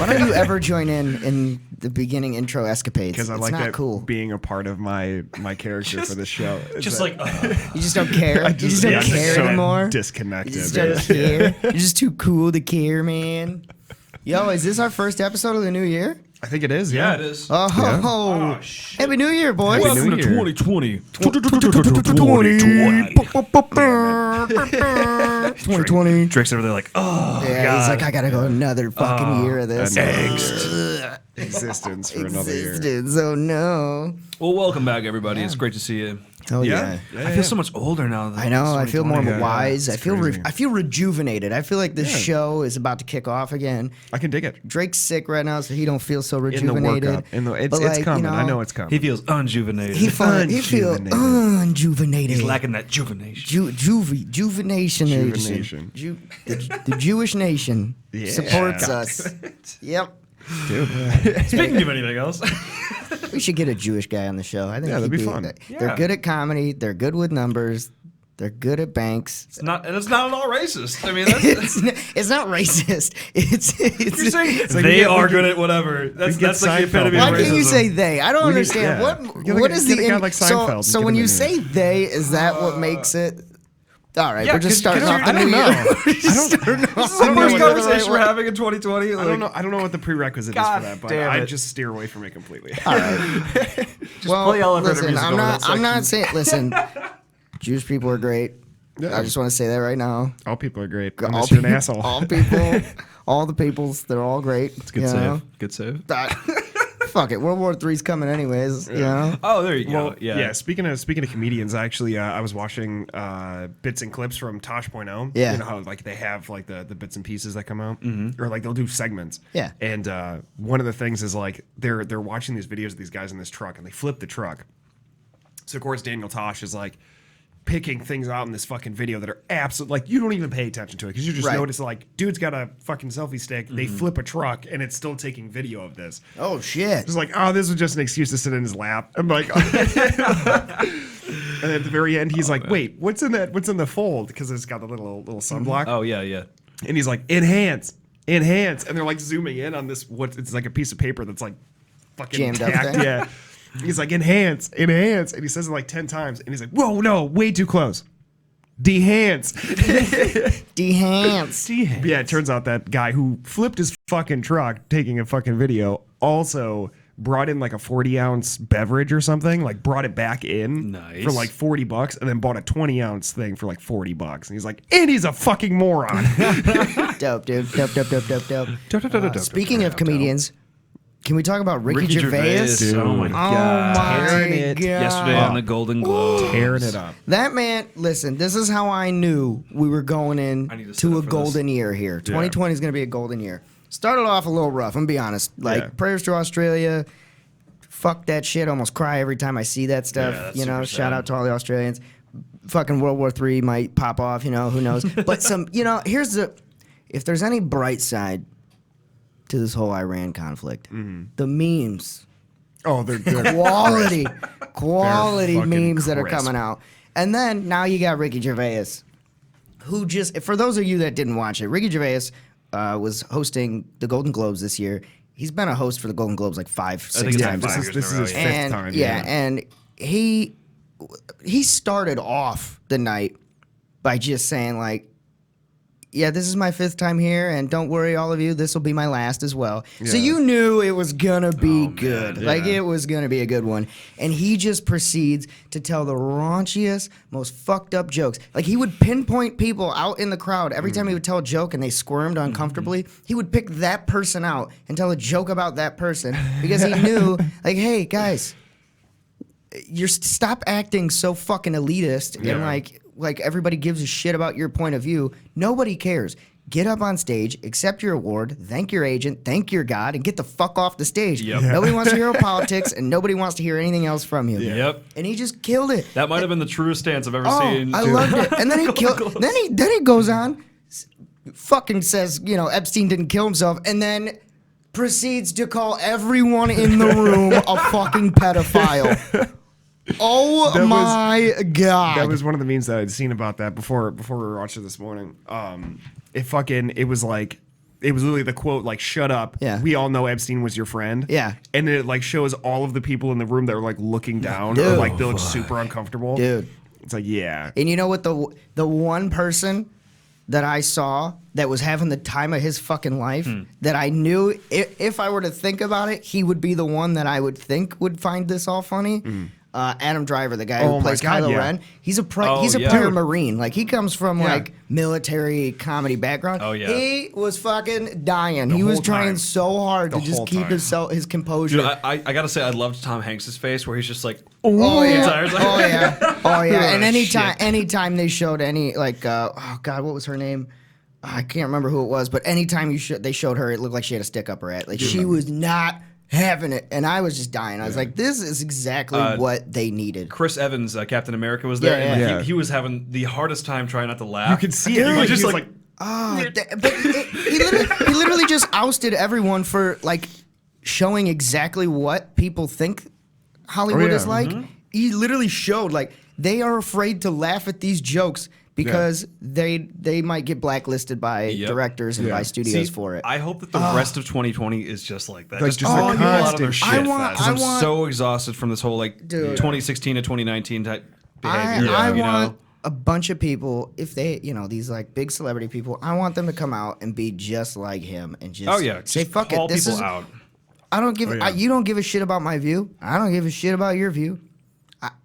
don't you ever join in the beginning intro escapades? Because I it's like not that cool. being a part of my character for this show. Just that, like, You just don't care. You just don't care so anymore. disconnected. You just don't care. You're just too cool to care, man. Yo, is this our first episode of the new year? I think it is. yeah, Yeah, it is. Oh, shit. Happy New Year, boys. Happy Welcome New to Year. 2020. 2020. Drake's over there like, oh, Yeah, God. he's like, I gotta go another fucking year of this. Angst. Existence for another year. Existence, oh no. Well, welcome back, everybody. It's great to see you. Oh Yeah. yeah. I feel so much older now. I know. I feel more 2020. wise. Yeah, I feel it's I feel rejuvenated. I feel like this Yeah. show is about to kick off again. I can dig it. Drake's sick right now, so he don't feel so In the rejuvenated. workup. It's But, like, coming. you I know it's coming. He feels unjuvenated. He feel Unjuvenated. unjuvenated. He's lacking that juvenation. Juvenation. Juvenation. The Jewish nation Yeah. supports us. Yep. Dude. Speaking of anything else, We should get a Jewish guy on the show. I think Yeah, that'd he'd be fun. They're Yeah. good at comedy. They're good with numbers. They're good at banks. it's not at all racist. I mean, that's, It's not racist. you're saying like they we get- are we good get- at whatever. That's get like the Seinfeld. epitome Why of racism. can't you say they? I don't We need- understand. yeah. Get What a- is get the a guy in- like so Seinfeld and so get when him you in say they, is that what makes it? All right, Yeah, we're just 'cause- starting 'cause off the I don't new know. year. I This is the don't know first what the conversation we're right having in 2020. I don't know. I don't know what the prerequisite God is for that, but damn I it. just steer away from it completely. All right. Just play elevator listen, music I'm over not. that I'm not section. saying. Listen, Jewish people are great. Yeah. I just want to say that right now. All people are great. All Unless you're an people- asshole. All people, all the peoples, they're all great. It's a good you save. know? Good save. Fuck it, World War III's coming anyways. You know. Oh, there you go. Well, Yeah. Speaking of comedians, actually, I was watching bits and clips from Tosh.0. Yeah. You know how like they have like the bits and pieces that come out, or like they'll do segments. Yeah. And one of the things is like they're watching these videos of these guys in this truck, and they flip the truck. So of course Daniel Tosh is like picking things out in this fucking video that are absolute, like you don't even pay attention to it because you just Right. notice like dude's got a fucking selfie stick. They flip a truck and it's still taking video of this. Oh shit. It's like, oh, this was just an excuse to sit in his lap. I'm like, and at the very end, he's like, wait, what's in that? What's in the fold? Because it's got the little sunblock. Oh, yeah, yeah. And he's like, enhance. And they're like zooming in on this. It's like a piece of paper that's like fucking Jammed up tacked. there? Yeah. He's like, enhance. And he says it like 10 times. And he's like, whoa, no, way too close. Dehance. Dehance. Yeah, it turns out that guy who flipped his fucking truck taking a fucking video also brought in like a 40-ounce beverage or something, like brought it back in Nice. for like $40 and then bought a 20-ounce thing for like $40. And he's like, and he's a fucking moron. Dope, dude. Dope. Speaking of comedians, can we talk about Ricky Gervais? Dude. Oh, my God. my it. God. Yesterday on the Golden Globes. Tearing it up. That man, listen, this is how I knew we were going in I need to sit to up a for golden year here. 2020 is going to be a golden year. Started off a little rough, I'm gonna be honest. Like, Yeah. prayers to Australia. Fuck that shit. Almost cry every time I see that stuff. Yeah, that's you know, super shout sad. out to all the Australians. Fucking World War III might pop off, you know, who knows. But here's if there's any bright side to this whole Iran conflict, the memes. Oh, they're Quality They're fucking memes that are crisp. coming out. And then now you got Ricky Gervais, who just, for those of you that didn't watch it, Ricky Gervais was hosting the Golden Globes this year. He's been a host for the Golden Globes like 5, 6 think it's times. like 5 This years is in a his row, fifth And time. yeah, and he started off the night by just saying like, yeah, this is my 5th time here, and don't worry, all of you, this will be my last as well. So Yeah. you knew it was gonna be good. man. Like, Yeah. it was gonna be a good one. And he just proceeds to tell the raunchiest, most fucked up jokes. Like, he would pinpoint people out in the crowd. Every time he would tell a joke and they squirmed uncomfortably, he would pick that person out and tell a joke about that person because he knew, like, hey, guys, stop acting so fucking elitist and Yeah. like everybody gives a shit about your point of view. Nobody cares. Get up on stage, accept your award, thank your agent, thank your God, and get the fuck off the stage. Yep. Nobody wants to hear politics, and nobody wants to hear anything else from you. Yep. And he just killed it. That might have been the truest stance I've ever Oh, seen. I loved it. And then he killed. Then he goes on, fucking says, Epstein didn't kill himself, and then proceeds to call everyone in the room a fucking pedophile. Oh That was- my God. That was one of the memes that I'd seen about that before we were watching this morning. It was like it was literally the quote like, "Shut up." Yeah. We all know Epstein was your friend. Yeah. And it like shows all of the people in the room that were like looking down, or Dude. like they look super uncomfortable. Dude. It's like, yeah. And you know what? The one person that I saw that was having the time of his fucking life that I knew if I were to think about it, he would be the one that I would think would find this all funny. Adam Driver, the guy Oh who my plays God, Kylo yeah. Ren, he's a Oh, yeah. prior Dude. Marine. Like he comes from Yeah. like military comedy background. Oh, yeah. He was fucking dying. He was whole trying time. so hard The to just whole keep time. his composure. Dude, I gotta say, I loved Tom Hanks' face where he's just like, Oh yeah. Tired. Oh yeah. Oh yeah. And Oh, anytime they showed any like oh god, what was her name? I can't remember who it was, but anytime they showed her, it looked like she had a stick up her ass. Like she was not having it, and I was just dying. I was like, this is exactly what they needed. Chris Evans, Captain America, was there, Yeah, and yeah. he was having the hardest time trying not to laugh. You could see it. Dude, He was just just like- like Oh, but he literally just ousted everyone for like showing exactly what people think Hollywood yeah. is like. He literally showed like they are afraid to laugh at these jokes because they might get blacklisted by Yep. directors and Yeah. by studios See, for it. I hope that the rest of 2020 is just like that. Like, just just a a lot of their constant shit. shit Because fest. I'm so exhausted from this whole like Dude. 2016 to 2019 type behavior. I you want know? a bunch of people, if they, these like big celebrity people, I want them to come out and be just like him and just Oh yeah, say just fuck call it. This people is out. I don't give. yeah. You don't give a shit about my view. I don't give a shit about your view.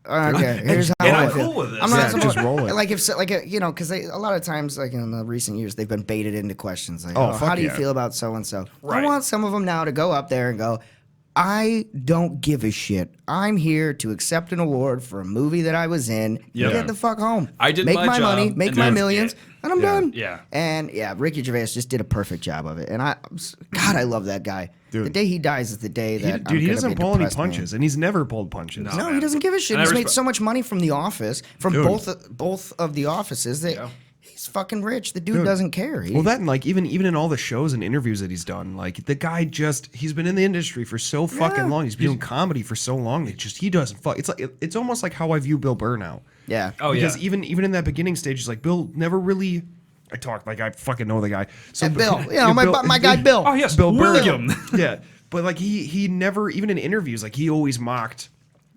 Okay, here's how and I I'm feel. cool with this. I'm not Yeah, supposed- just roll it. Like if so- like because a lot of times like in the recent years they've been baited into questions like, Oh, oh, fuck how do you yeah. feel about so and so? I Right. want some of them now to go up there and go, I don't give a shit. I'm here to accept an award for a movie that I was in. Yep. Get the fuck home. I did make my my job, money, make and my that's millions, it. and I'm Yeah. done. Yeah. And yeah, Ricky Gervais just did a perfect job of it. And God, I love that guy. Dude. The day he dies is the day that I'm dude, he gonna doesn't be a pull any depressed man. punches, and he's never pulled punches. No, man. he doesn't give a shit. And I He's made respect- so much money from The Office, from Dude. both of the offices that Yeah. he's fucking rich. The dude doesn't care. Well, that and like even in all the shows and interviews that he's done, like the guy he's been in the industry for so fucking long. He's been doing comedy for so long. He doesn't fuck. It's like it's almost like how I view Bill Burr now. yeah. Oh Because yeah. even in that beginning stage, it's like Bill never really. I talk like I fucking know the guy. So And Bill, my guy Bill. Oh yes, Bill Burr. William. Yeah, but like he never even in interviews like he always mocked.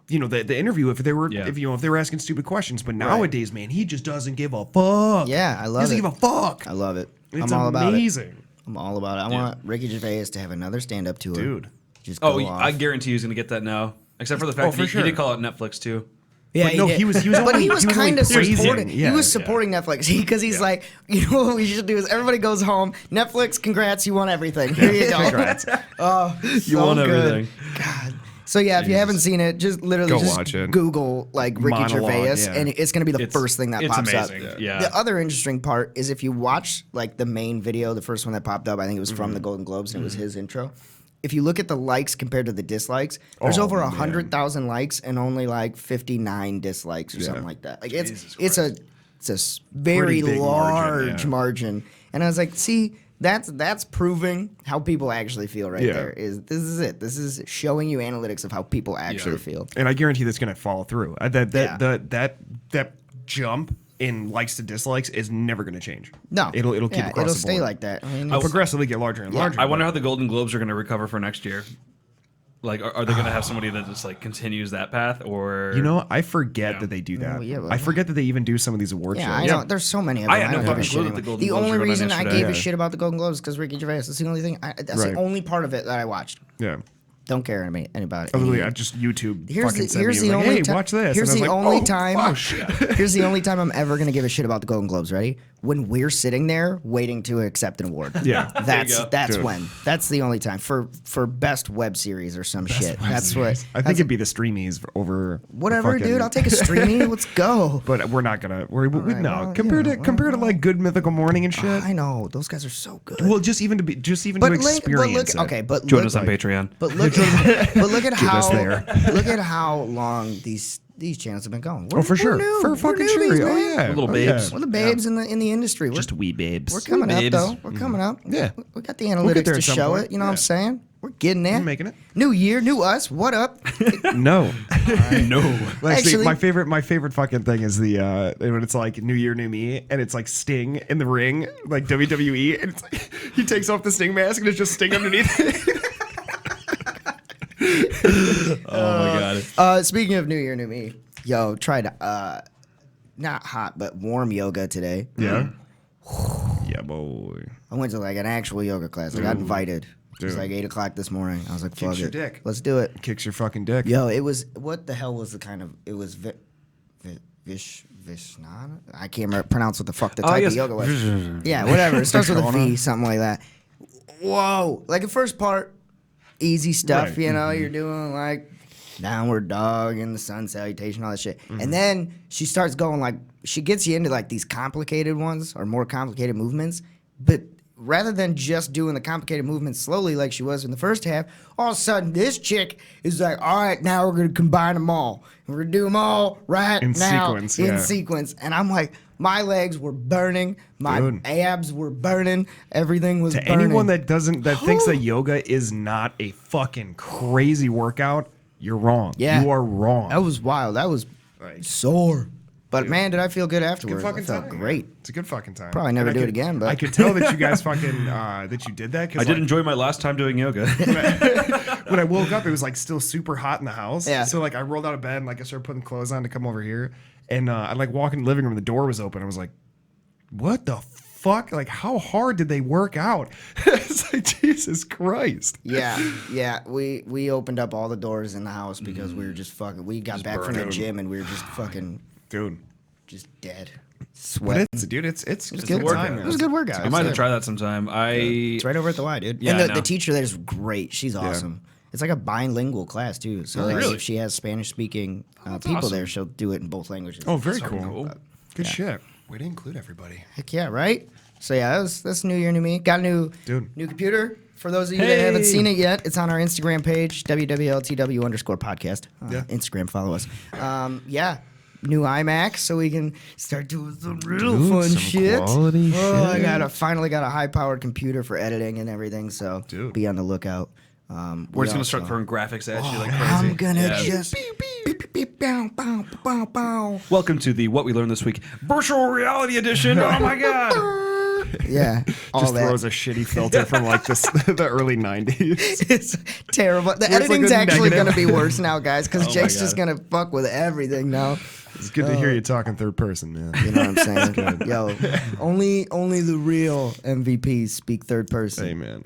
The interview if they were Yeah. if they were asking stupid questions, but nowadays, man, he just doesn't give a fuck. Yeah, I love He doesn't it. give a fuck. I love it. It's I'm all about it. amazing. I'm all about it. I want Ricky Gervais to have another stand-up tour. Dude. Just go Oh, off. I guarantee he's gonna get that now. Except for the fact for that he sure. did call it Netflix too. Yeah, But no, did. he was but only- he was he was only kind of praising. supporting. Yeah, he was supporting Netflix because he's like, you know what we should do is everybody goes home. Netflix, congrats, you won everything. Here you go. Congrats. Oh, You won good. everything. God. So yeah, if you haven't seen it, just literally Go just watch it. Google like Ricky Monologue, Gervais, yeah. and it's gonna be the It's- first thing that it's pops amazing, up. yeah. The other interesting part is if you watch like the main video, the first one that popped up, I think it was from Mm-hmm. the Golden Globes, and it was his intro. If you look at the likes compared to the dislikes, there's Oh, over man. 100,000 likes and only like 59 dislikes or something like that. Like it's a very Pretty big large margin, margin. yeah. And I was like, see, that's proving how people actually feel right Yeah. there. This is it. This is showing you analytics of how people actually feel. And I guarantee that's gonna follow through. Yeah. That jump in likes to dislikes is never gonna change. No, it'll keep yeah, across it'll the stay board. like that. I mean, It'll progressively get larger and larger. I wonder how the Golden Globes are gonna recover for next year. Like, are they gonna have somebody that just like continues that path, or I forget Yeah. that they do that. Oh, yeah, but- I forget that they even do some of these award yeah, shows. I know. There's so many of them. I had no don't give a fucking shit clue that anymore. the Golden The Globes only were going reason I yesterday. gave a Yeah. shit about the Golden Globes is because Ricky Gervais. That's the only thing. That's Right. the only part of it that I watched. Yeah. Don't care about it. Literally, I just YouTube. Here's fucking the, sent here's me, the like, only hey, time. watch this. Here's And the I was only like, oh, time. fuck, shit. Here's the only time I'm ever gonna give a shit about the Golden Globes. Ready? When we're sitting there waiting to accept an award. Yeah. That's go. that's Dude. when. That's the only time for best web series or some shit. That's what. I think it'd be the streamies over the Whatever, fucking- dude. I'll take a streaming. Let's go. But we're not gonna. We right, no. well, compared you to know, compared to like Good Mythical Morning and shit. I know those guys are so good. Well, just even to experience look, it. okay, but join look, us on Patreon. But look at us how there. look at how long these these channels have been going. Oh, for sure. New. For fucking sure. Newbies, Oh, man. yeah. We're little Oh, babes. We're the babes in the industry. We're, Just wee babes. we're coming up, babes. though. We're coming up. Yeah. We got the get analytics there to at some show point. it. You know what I'm Yeah. saying? We're getting there. We're making it. New year, new us. What up? No. No. Well, actually, Actually- my favorite fucking thing is the when it's like New Year, New Me, and it's like Sting in the ring, like WWE, and it's like he takes off the Sting mask and it's just Sting underneath it. Oh my god. Speaking of New Year, new me. Yo, tried not hot but warm yoga today. Yeah. Yeah, boy. I went to like an actual yoga class. I got invited. It was Dude. like 8:00 this morning. I was like, fuck Kicks your it. dick. Let's do it. Kicks your fucking dick. Yo, it was, what the hell was the kind of, it was Vishnana? I can't remember, pronounce what the fuck the type yes. of yoga was. Yeah, whatever. It starts with a V, Corona. something like that. Whoa. Like the first part, easy stuff, Right. you know, you're doing like downward dog and the sun salutation, all that shit. Mm-hmm. And then she starts going like, she gets you into like these complicated ones or more complicated movements, but rather than just doing the complicated movements slowly like she was in the first half, all of a sudden this chick is like, all right, now we're going to combine them all. We're going to do them all right In now sequence, in yeah. sequence. And I'm like, my legs were burning. My Dude. abs were burning. Everything was To burning. anyone that thinks that yoga is not a fucking crazy workout, you're wrong. Yeah. You are wrong. That was wild. That was Like, sore. But man, did I feel good good afterwards. fucking I felt time. great. It's a good fucking time. Probably never And I do it could- again, but- I could tell that you guys fucking that you did that. 'Cause I did like, enjoy my last time doing yoga. when I woke up, it was like still super hot in the house. Yeah. So like I rolled out of bed and like I started putting clothes on to come over here, and I like walk in the living room. The door was open. I was like, "What the fuck? Like how hard did they work out?" It's like Jesus Christ. Yeah. We opened up all the doors in the house because we were just fucking. We got back from the burning. gym and we were just fucking Dude. just dead. But Sweat. it's it's It was a good good workout. time. It was a good workout. I might have to try that sometime. It's right over at the Y, dude. Yeah, and I the know. teacher there is great. She's awesome. It's like a bilingual class too. So like, really? if she has Spanish speaking people awesome. there, she'll do it in both languages. Oh, very So cool. cool. Good shit. Way to include everybody. Heck yeah, right? So yeah, that's New Year, New Me. Got a new computer. For those of you that haven't Hey! seen it yet, it's on our Instagram page, WWLTW_podcast. Yeah. Instagram, follow us. Yeah, new iMac, so we can start doing some real fun some shit. quality I shit. finally got a high-powered computer for editing and everything, so Dude. be on the lookout. We're just gonna start throwing graphics at you like crazy. I'm gonna Yeah. just beep, beep, bow, bow, bow, bow. Welcome to the What We Learned This Week Virtual Reality Edition. Oh my god. Yeah, all Just that. throws a shitty filter from like the early 90s. It's terrible. The like editing's a actually negative. going to be worse now, guys, because Oh my Jake's just God. going to fuck with everything now. It's good to hear you talking third person, man. You know what I'm saying? Yo, only the real MVPs speak third person. Hey, man.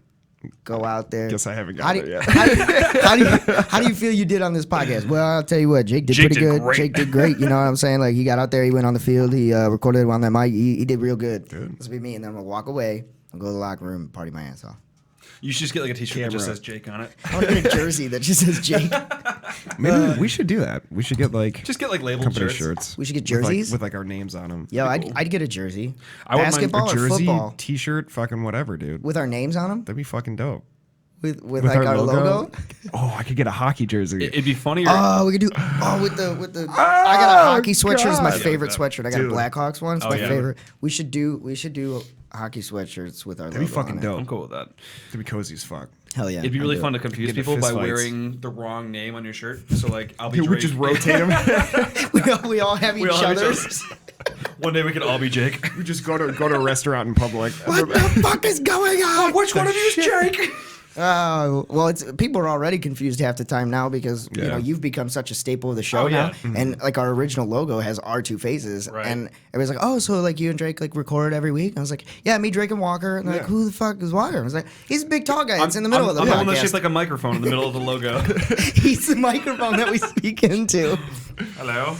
Go out there. Guess I haven't How got do, there yet. how do you feel you did on this podcast? Well, I'll tell you what, Jake did Jake pretty did good. great. Jake did great. You know what I'm saying? Like he got out there, he went on the field, he recorded it on that mic. He did real good. Dude. This will be me, and then I'm gonna walk away. I'll go to the locker room, and party my ass off. You should just get like a t-shirt that just Camera. says Jake on it. I want to get a jersey that just says Jake. Maybe we should do that. We should get like Just get like labeled company shirts. shirts. We should get with, like- jerseys? with like our names on them. Yo, I'd get a jersey. I wouldn't mind a Basketball or Jersey, football t-shirt, fucking whatever, dude. with our names on them. That'd be fucking dope. With like our logo. Oh, I could get a hockey jersey. It'd be funnier. Oh, we could do. Oh, with the. I got a hockey sweatshirt. It's my God. favorite Yeah, sweatshirt. I got dude. a Blackhawks one. It's Oh, my yeah. favorite. We should do hockey sweatshirts with our That'd be logo fucking on it. dope. I'm cool with that. It'd be cozy as fuck. Hell yeah. It'd be I'd really do fun it. to confuse Get into people by fist fights. wearing the wrong name on your shirt. So like, I'll be We Drake. just rotate them. We all have each We all have each other's. other's. One day we could all be Jake. we just go to a restaurant in public. What the fuck is going on? Which one of you is Jake? Well, it's people are already confused half the time now because you Yeah. know you've become such a staple of the show Oh, now, yeah. and like our original logo has our two faces, Right. and everybody's like, "Oh, so like you and Drake like record every week?" And I was like, "Yeah, me, Drake, and Walker." And they're like, Yeah. "Who the fuck is Walker?" I was like, "He's a big tall guy. It's in the middle of the I'm the one that's podcast. just like a microphone in the middle of the logo. He's the microphone that we speak into." Hello.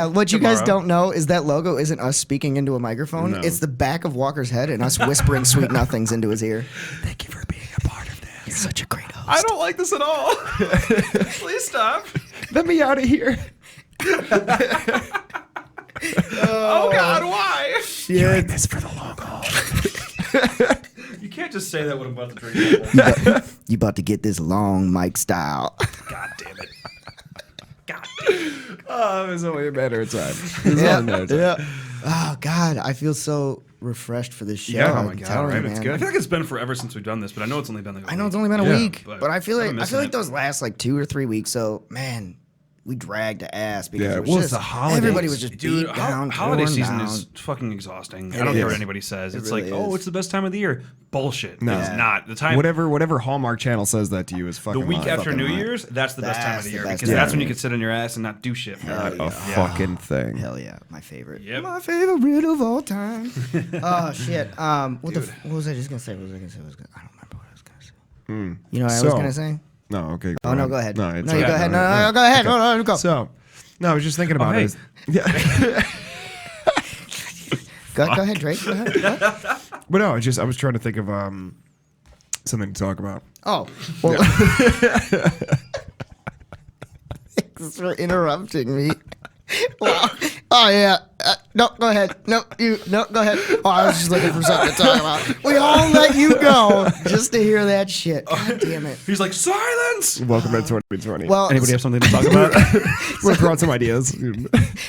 What you guys Tomorrow. don't know is that logo isn't us speaking into a microphone. No. It's the back of Walker's head and us whispering sweet nothings into his ear. Thank you for being a part of this. You're such a great host. I don't like this at all. Please stop. Let me out of here. Oh God, why? You're in this for the long haul. You can't just say that when I'm about to drink. You about to get this long mic style. God damn it. God Oh, it was only a matter of time. Yeah. Oh God, I feel so refreshed for this show. Yeah, oh I'm my God, telling right? you, It's man. good. I feel like it's been forever since we've done this, but I know it's only been like a I know week. it's only been a Yeah, week, but I feel I'm like missing it. those last like 2 or 3 weeks. So man, we dragged ass because Yeah, it was well, it's just the holidays. everybody was just Dude, beat down. holiday torn season down. is fucking exhausting. It I don't care is. what anybody says. It It's really like, oh, is. it's the best time of the year. Bullshit. No. It's Yeah. not. The time Whatever Hallmark channel says that to you is the fucking week lying. after Fucking New lying. Year's, that's the best time of That's the the year best because time that's of when the you can sit on your ass and not do shit. For Hell like, A yeah. fucking thing. Hell yeah, my favorite. Yep. My favorite of all time. Oh shit. What was I just gonna say? I don't remember what I was gonna say. You know what I was gonna say? No, okay. Oh no, go ahead. No, it's you okay. go ahead. No, go ahead. No, go. So, no, I was just thinking about hey. it. Yeah. Go ahead, Drake. Go ahead. But no, I was trying to think of something to talk about. Oh, well. Thanks for interrupting me. Wow. Oh yeah. No, go ahead. No, go ahead. Oh, I was just looking for something to talk about. We all let you go just to hear that shit. God damn it. He's like, silence. Welcome to 2020. Well, Anybody have something to talk about? We're throwing some ideas.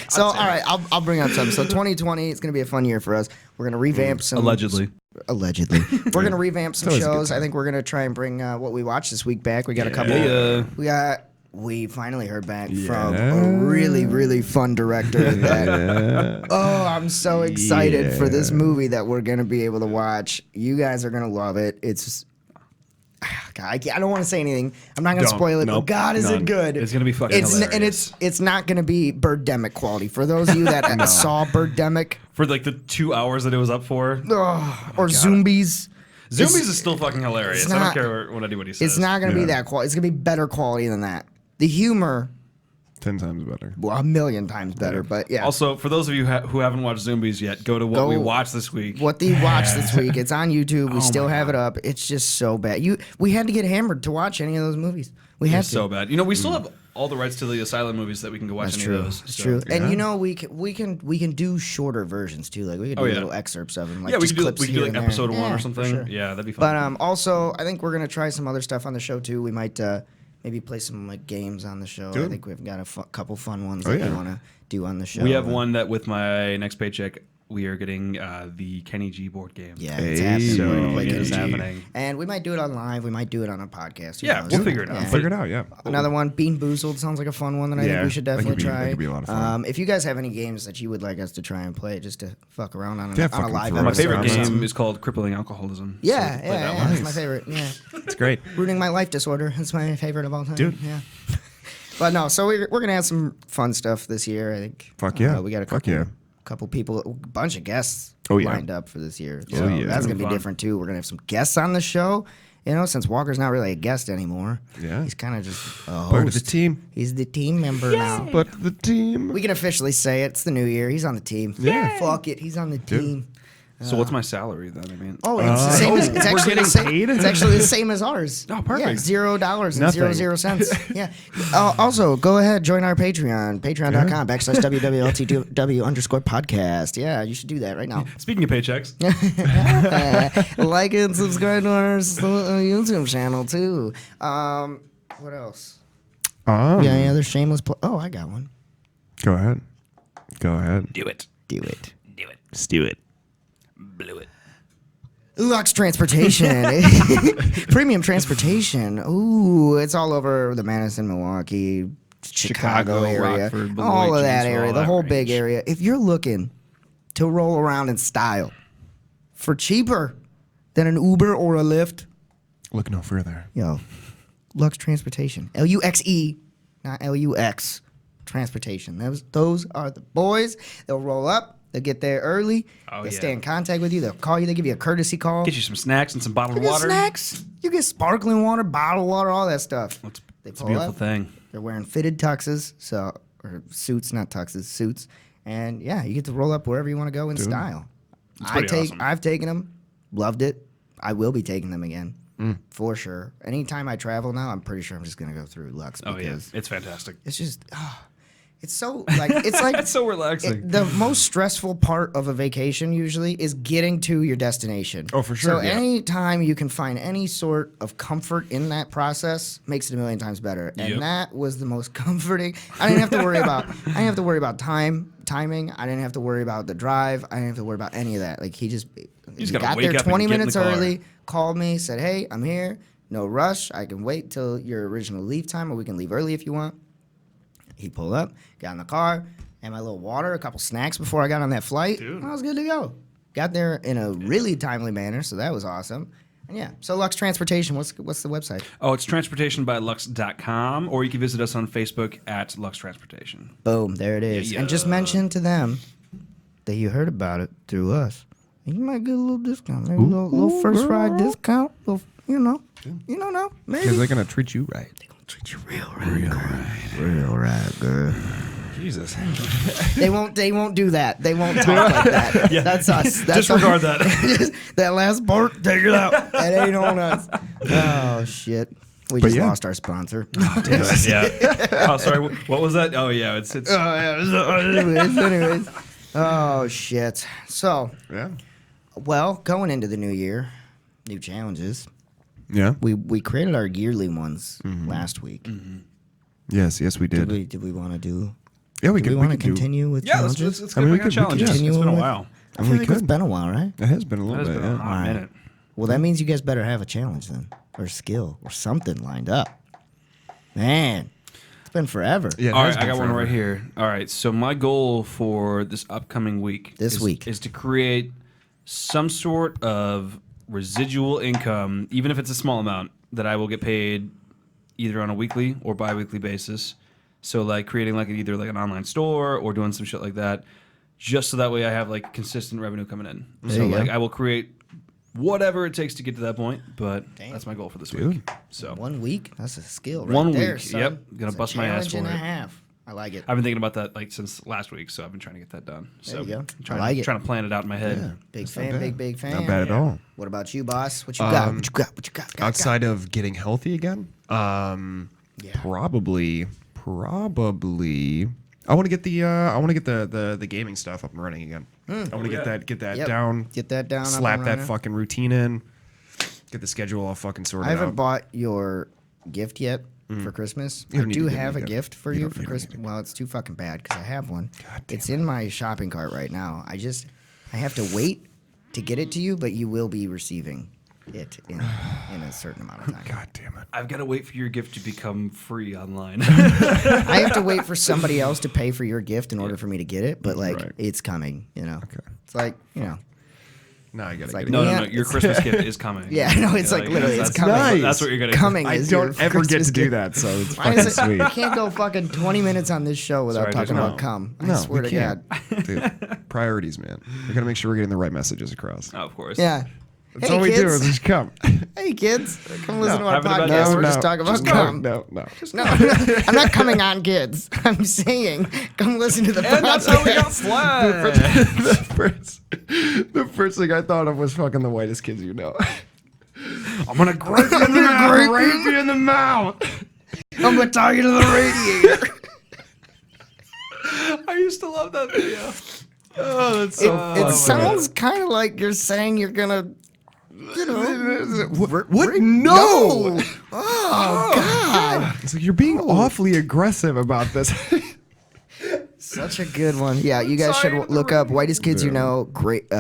so all right, I'll bring up some. So 2020, it's gonna be a fun year for us. We're gonna revamp some. Allegedly. We're gonna revamp some always a good shows. I time. think we're gonna try and bring what we watched this week back. We got a couple. Yeah. We finally heard back from a really, really fun director. That, oh, I'm so excited for this movie that we're going to be able to watch. You guys are going to love it. It's... God, I don't want to say anything. I'm not going to Don't. spoil it, Nope. but God, is it None. good. It's gonna be fucking hilarious. And it's not going to be Birdemic quality. For those of you that saw Birdemic For like the 2 hours that it was up for. or Zombies... Zombies is still fucking hilarious. it's I not- don't care what anybody says. It's not going to be Yeah. that quality. It's going to be better quality than that. The humor, 10 times better. well, 1,000,000 times better, but yeah. Also, for those of you who haven't watched Zombies yet, go to what we watched this week. What they watched this week. It's on YouTube. We Oh still my have God. it up. It's just so bad. We had to get hammered to watch any of those movies. We had It's to. so bad. You know, we still have all the rights to the Asylum movies that we can go watch That's any true. of those. That's so- true. And Yeah. you know we can do shorter versions too. Like we could do yeah. little excerpts of them. Like Yeah, we just could do, clips we could do here like and episode there. 1 Yeah, or for something. sure. Yeah, that'd be fun. But also, I think we're gonna try some other stuff on the show too. We might maybe play some like games on the show. I Good. think we've got a couple fun ones Oh, that yeah. we want to do on the show. we have one that with my next paycheck, we are getting the Kenny G board game. Yeah, Hey. it's happening. So, We're gonna play it Kenny is G. happening. And we might do it on live. We might do it on a podcast. Who Yeah, knows? we'll figure it out. Yeah. Figure it out, yeah. Another one, Bean Boozled, sounds like a fun one that I think Yeah, we should that could definitely be- try. that could be a lot of fun. If you guys have any games that you would like us to try and play, just to fuck around on, Yeah, on a fucking live throw My it episode. favorite Sounds- game is called Crippling Alcoholism. Yeah, So we can play that yeah, one. that's my favorite. Yeah, It's great. ruining my life disorder. That's my favorite of all time. Dude. Yeah. But no, so we're gonna have some fun stuff this year. I think. Fuck yeah. We got a Fuck couple, yeah. couple people, a bunch of guests Oh, yeah. lined up for this year. Oh, So yeah. that's gonna be Fun. different too. We're gonna have some guests on the show. You know, since Walker's not really a guest anymore. Yeah. He's kind of just a host. Part of the team. He's the team member now. But the team. We can officially say it. It's the new year. He's on the team. Yeah. Fuck it. He's on the team. So what's my salary then? I mean, Oh, it's the same as, it's we're actually the getting same. paid? It's actually the same as ours. Oh, perfect. Yeah, $0 and Nothing. 0 cents. Yeah. Also, go ahead, join our Patreon. Patreon.com/WWLTW_podcast. Yeah, you should do that right now. speaking of paychecks, Like and subscribe to our YouTube channel too. What else? Yeah, there's shameless. Oh, I got one. Go ahead. Go ahead. do it. Do it. Just do it. Blew it. Lux Transportation. Premium Transportation. Ooh, it's all over the Madison, Milwaukee, Chicago area. Rockford, Beloit, all of that Janesville, area, all the that whole range. big area. If you're looking to roll around in style for cheaper than an Uber or a Lyft, Look no further. yo, Lux Transportation. Luxe, not Lux. Transportation. Those are the boys. They'll roll up. They'll get there early. Oh, They'll yeah. stay in contact with you. They'll call you. They give you a courtesy call. Get you some snacks and some bottled You get water. snacks. You get sparkling water, bottled water, all that stuff. It's They a pull beautiful up. thing. They're wearing fitted tuxes, or suits, not tuxes, suits. And yeah, you get to roll up wherever you want to go in style. pretty awesome. I've taken them, loved it. I will be taking them again for sure. Anytime I travel now, I'm pretty sure I'm just gonna go through Lux Oh yeah, because it's fantastic. it's just It's so like it's like It's so relaxing. the most stressful part of a vacation usually is getting to your destination. Oh, for sure, So yeah. anytime you can find any sort of comfort in that process makes it a million times better. And Yep. that was the most comforting. I didn't have to worry about timing. I didn't have to worry about the drive. I didn't have to worry about any of that. Like he just gotta got wake there up and 20 get in the minutes car. early, called me, said, "Hey, I'm here. No rush. I can wait till your original leave time, or we can leave early if you want." He pulled up, got in the car, had my little water, a couple snacks before I got on that flight. Dude. I was good to go. Got there in a really timely manner, so that was awesome. And yeah, so Lux Transportation, what's the website? Oh, it's transportationbylux.com, or you can visit us on Facebook at Lux Transportation. Boom, there it is. Yeah. And just mention to them that you heard about it through us. And you might get a little discount, maybe a little first ride discount. Little, you know, maybe. Because they're gonna treat you right. Treat you real right, girl. Jesus. They won't do that. They won't talk like that. That's us. That's Disregard that. that last part, take it out. That ain't on us. Oh shit. We just yeah. lost our sponsor. Yeah. Oh, sorry. What was that? Oh, yeah. It's anyways. Oh shit. So, Yeah. well, going into the new year, new challenges. Yeah. We created our yearly ones last week. Yes, we did. Did we want to do? Yeah, we Do could. we want to could do- continue with yeah, challenges? let's I go mean, we back on could- we could challenges. It's continue been a with- while. I feel we like it's could. been a while, right? It has been a It little has bit. been a Yeah. hot minute. Well, that means you guys better have a challenge then, or skill, or something lined up. Man, it's been forever. Yeah, it All has right, I been got one forever. right here. All right, so my goal for this upcoming week is to create some sort of residual income, even if it's a small amount, that I will get paid either on a weekly or bi-weekly basis. So like creating like either like an online store or doing some shit like that, just so that way I have like consistent revenue coming in. There So you go. like I will create whatever it takes to get to that point, but that's my goal for this week. So 1 week? That's a skill right 1 there, week, son. yep. Gonna It's a bust my ass challenge for and a it. half. I like it. I've been thinking about that like since last week, so I've been trying to get that done. There So you go. Trying, I like it. trying to plan it out in my head. Yeah. Big That's not fan, bad. big fan. Not bad at all. What about you, boss? What you got? What you got? What you got? Outside of getting healthy again, probably. I want to get the gaming stuff up and running again. I want to get that Yep. down. Get that down. up Slap and that running. fucking routine in. Get the schedule all fucking sorted I haven't out. bought your gift yet for Christmas. You I don't need do to get me have a a gift. gift for You you don't for need to Christmas. get Well, it's too fucking bad because I have one. damn It's in my shopping cart right now. I have to wait to get it to you, but you will be receiving it in a certain amount of time. God damn it. I've got to wait for your gift to become free online. I have to wait for somebody else to pay for your gift in order for me to get it, but like Right. it's coming, you know. Okay. It's like, you know. Now I gotta like get No, it. no, Yeah, no. Your it's- Christmas gift is coming. Yeah, no, it's like literally it's coming. Nice. That's what you're gonna Coming I is your don't ever get Christmas to do gift. that, so it's Why fucking is it, sweet. we can't go fucking 20 minutes on this show without Sorry, talking just about no. cum. I No, swear we to can't. God. Dude, priorities, man. We gotta make sure we're getting the right messages across. Oh, of course. Yeah. That's Hey, all we do kids. is just come. Hey kids, come listen to our have it about podcast. you. We're just talking about no, cum. no. No, I'm not coming on kids. I'm saying come listen to the podcast. And that's how we got slapped. The first thing I thought of was fucking the whitest kids you know. I'm gonna grape you in the mouth. Rape you in the mouth. I'm gonna tie you to the radiator. I used to love that video. Oh, that's It sounds kind of like you're saying you're gonna, you know. What? No. Oh God. It's like you're being awfully aggressive about this. Such a good one. Yeah, you guys Sorry, should look up Whitest Kids You Know, Grape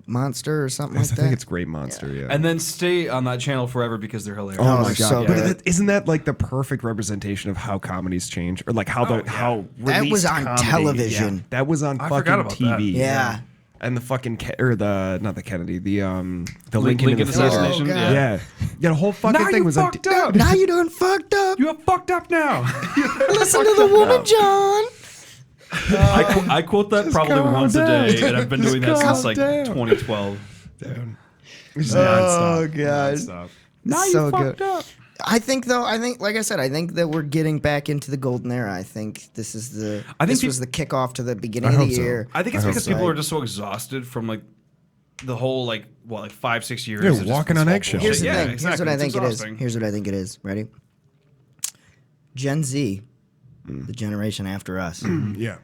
Monster or something I like that. think it's Great Monster. Yeah. And then stay on that channel forever because they're hilarious. Oh Oh, my god! so But good. isn't that like the perfect representation of how comedies change, or like how how That was released on comedy- television. Yeah, that was on I fucking forgot about TV. that. Yeah. And the fucking or the not the Kennedy, the Lincoln, Lincoln in the theater. assassination. Oh, God. Yeah, yeah. The whole fucking Now thing you was on. fucked up. Now you done fucked up. You are fucked up now. Listen to the woman, John. I quote that probably calm once a down. day, and I've been doing that Just since calm like down. 2012. Dude. Just Oh, nonstop. God. Nonstop. Now So you fucked good. up. I think like I said, I think that we're getting back into the golden era. I think this is this was the kickoff to the beginning I of the hope so. year. I think it's I hope because so. people are just so exhausted from like the whole like 5-6 years. Yeah, of just walking this on whole eggshells. Here's bullshit. the Yeah, thing. exactly. Here's what I It's think it is. exhausting. Here's what I think it is. Ready? Gen Z the generation after us. Yeah.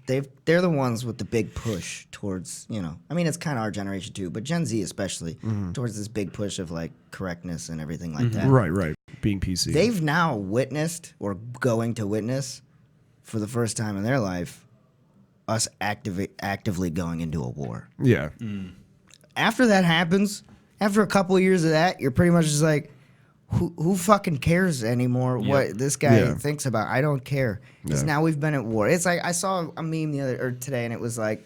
They're the ones with the big push towards, I mean, it's kind of our generation too, but Gen Z especially, towards this big push of like correctness and everything like that. Right. Being PC. They've now witnessed or going to witness for the first time in their life us actively going into a war. Yeah. After that happens, after a couple of years of that, you're pretty much just like, who fucking cares anymore what this guy thinks about? I don't care. Because now we've been at war. It's like I saw a meme today, and it was like,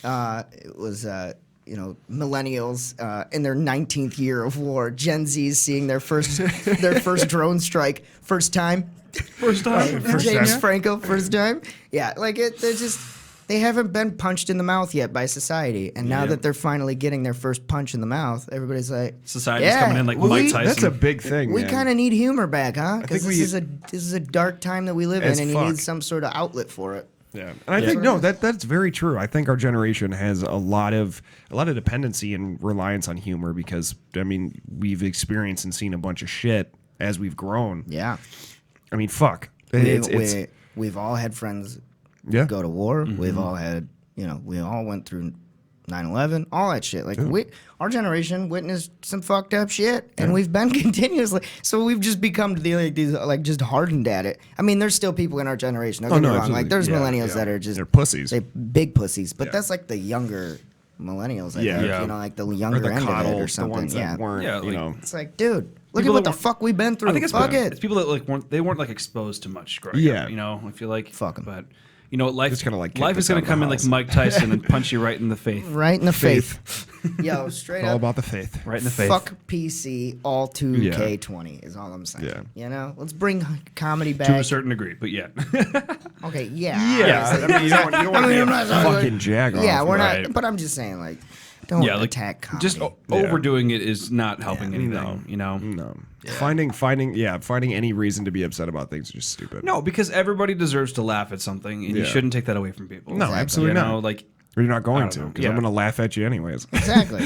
millennials in their 19th year of war, Gen Z's seeing their first drone strike, first time. James Franco, first time. Yeah, like they haven't been punched in the mouth yet by society, and now that they're finally getting their first punch in the mouth, everybody's like, society's coming in like Mike Tyson. That's a big thing. We kind of need humor back, huh? Because this is a dark time that we live in, and you need some sort of outlet for it. Yeah, and I think that's very true. I think our generation has a lot of dependency and reliance on humor because I mean we've experienced and seen a bunch of shit as we've grown. Yeah, I mean fuck. We've all had friends go to war. We've all had we all went through 9/11, all that shit. Like our generation witnessed some fucked up shit, and we've been continuously. So we've just become just hardened at it. I mean, there's still people in our generation. Don't get me wrong. Absolutely. Like there's millennials that are just they're pussies. They big pussies, but that's like the younger millennials. I think, like the younger end of it or something. The ones that weren't, It's like, dude, look at what the fuck we've been through. I think it's it's people that weren't like exposed to much growing up. I feel like fuck them. But life is gonna come in like Mike Tyson and punch you right in the face. Right in the faith. Yo, straight all up. about the faith. Right in the face. Fuck PC, all 2K20 is all I'm saying. Yeah. Let's bring comedy back. To a certain degree, but yeah. Okay, Yeah. I mean, you don't want to be a fucking jagoff. Yeah, we're not. But I'm just saying, like, don't attack comedy. Just overdoing it is not helping anything. No. Finding any reason to be upset about things is just stupid. No, because everybody deserves to laugh at something, and you shouldn't take that away from people. No, absolutely not. Like, or you're not going to, because I'm going to laugh at you anyways. Exactly.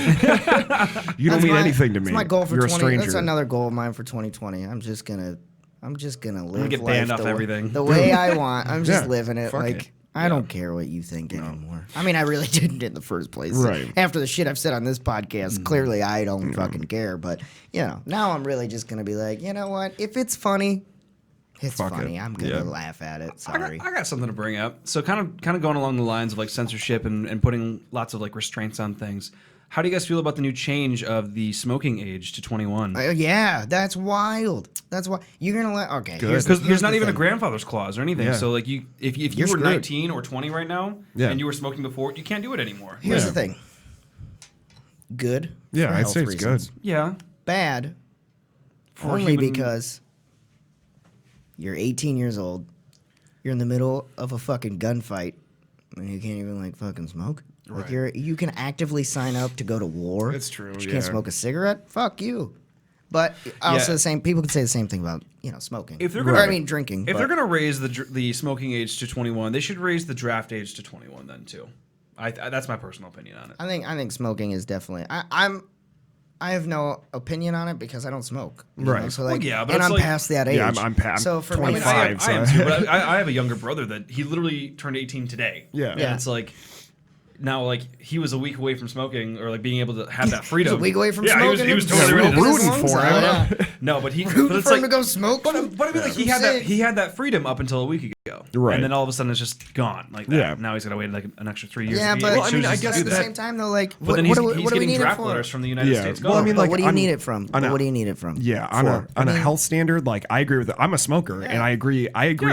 You don't mean anything to me. That's my goal for You're 20. a stranger. That's another goal of mine for 2020. I'm just gonna live get life banned off everything. the way I want. I'm just living it. Fuck Like it. I don't care what you think anymore. I mean, I really didn't in the first place. Right. After the shit I've said on this podcast, clearly I don't fucking care. But now I'm really just gonna be like, you know what? If it's funny, it's funny. I'm gonna laugh at it. Sorry. I got something to bring up. So kind of going along the lines of like censorship and putting lots of like restraints on things. How do you guys feel about the new change of the smoking age to 21? Yeah, that's wild. That's why you're gonna let. Okay, because there's not even a grandfather's clause or anything. Yeah. So like if you were 19 or 20 right now and you were smoking before, you can't do it anymore. Here's the thing. Good. Yeah, I'd say it's good. Yeah. Bad. Only because you're 18 years old. You're in the middle of a fucking gunfight, and you can't even like fucking smoke. Like you can actively sign up to go to war. That's true. But you can't smoke a cigarette. Fuck you. But also the same. People can say the same thing about smoking. If they're gonna, drinking. If they're gonna raise the smoking age to 21, they should raise the draft age to 21 then too. That's my personal opinion on it. I think smoking is definitely. I have no opinion on it because I don't smoke. Right. So like, but and I'm like, past that age. Yeah, I'm past. So for 25. Me, I am too. But I have a younger brother that he literally turned 18 today. Yeah. And it's like. Now, like, he was a week away from smoking or, like, being able to have that freedom. He was a week away from smoking? He was totally rooting for him. Yeah. No, but rooting for him to go smoke? But I mean, like, he had that freedom up until a week ago. Right. And then all of a sudden it's just gone like that. Yeah. Now he's got to wait, like, an extra 3 years. Yeah, but I guess at the same time, though, like, what he's do we need draft letters from the United States government. Well, I mean, like, what do you need it from? What do you need it from? Yeah, on a health standard, like, I agree with it. I'm a smoker, and I agree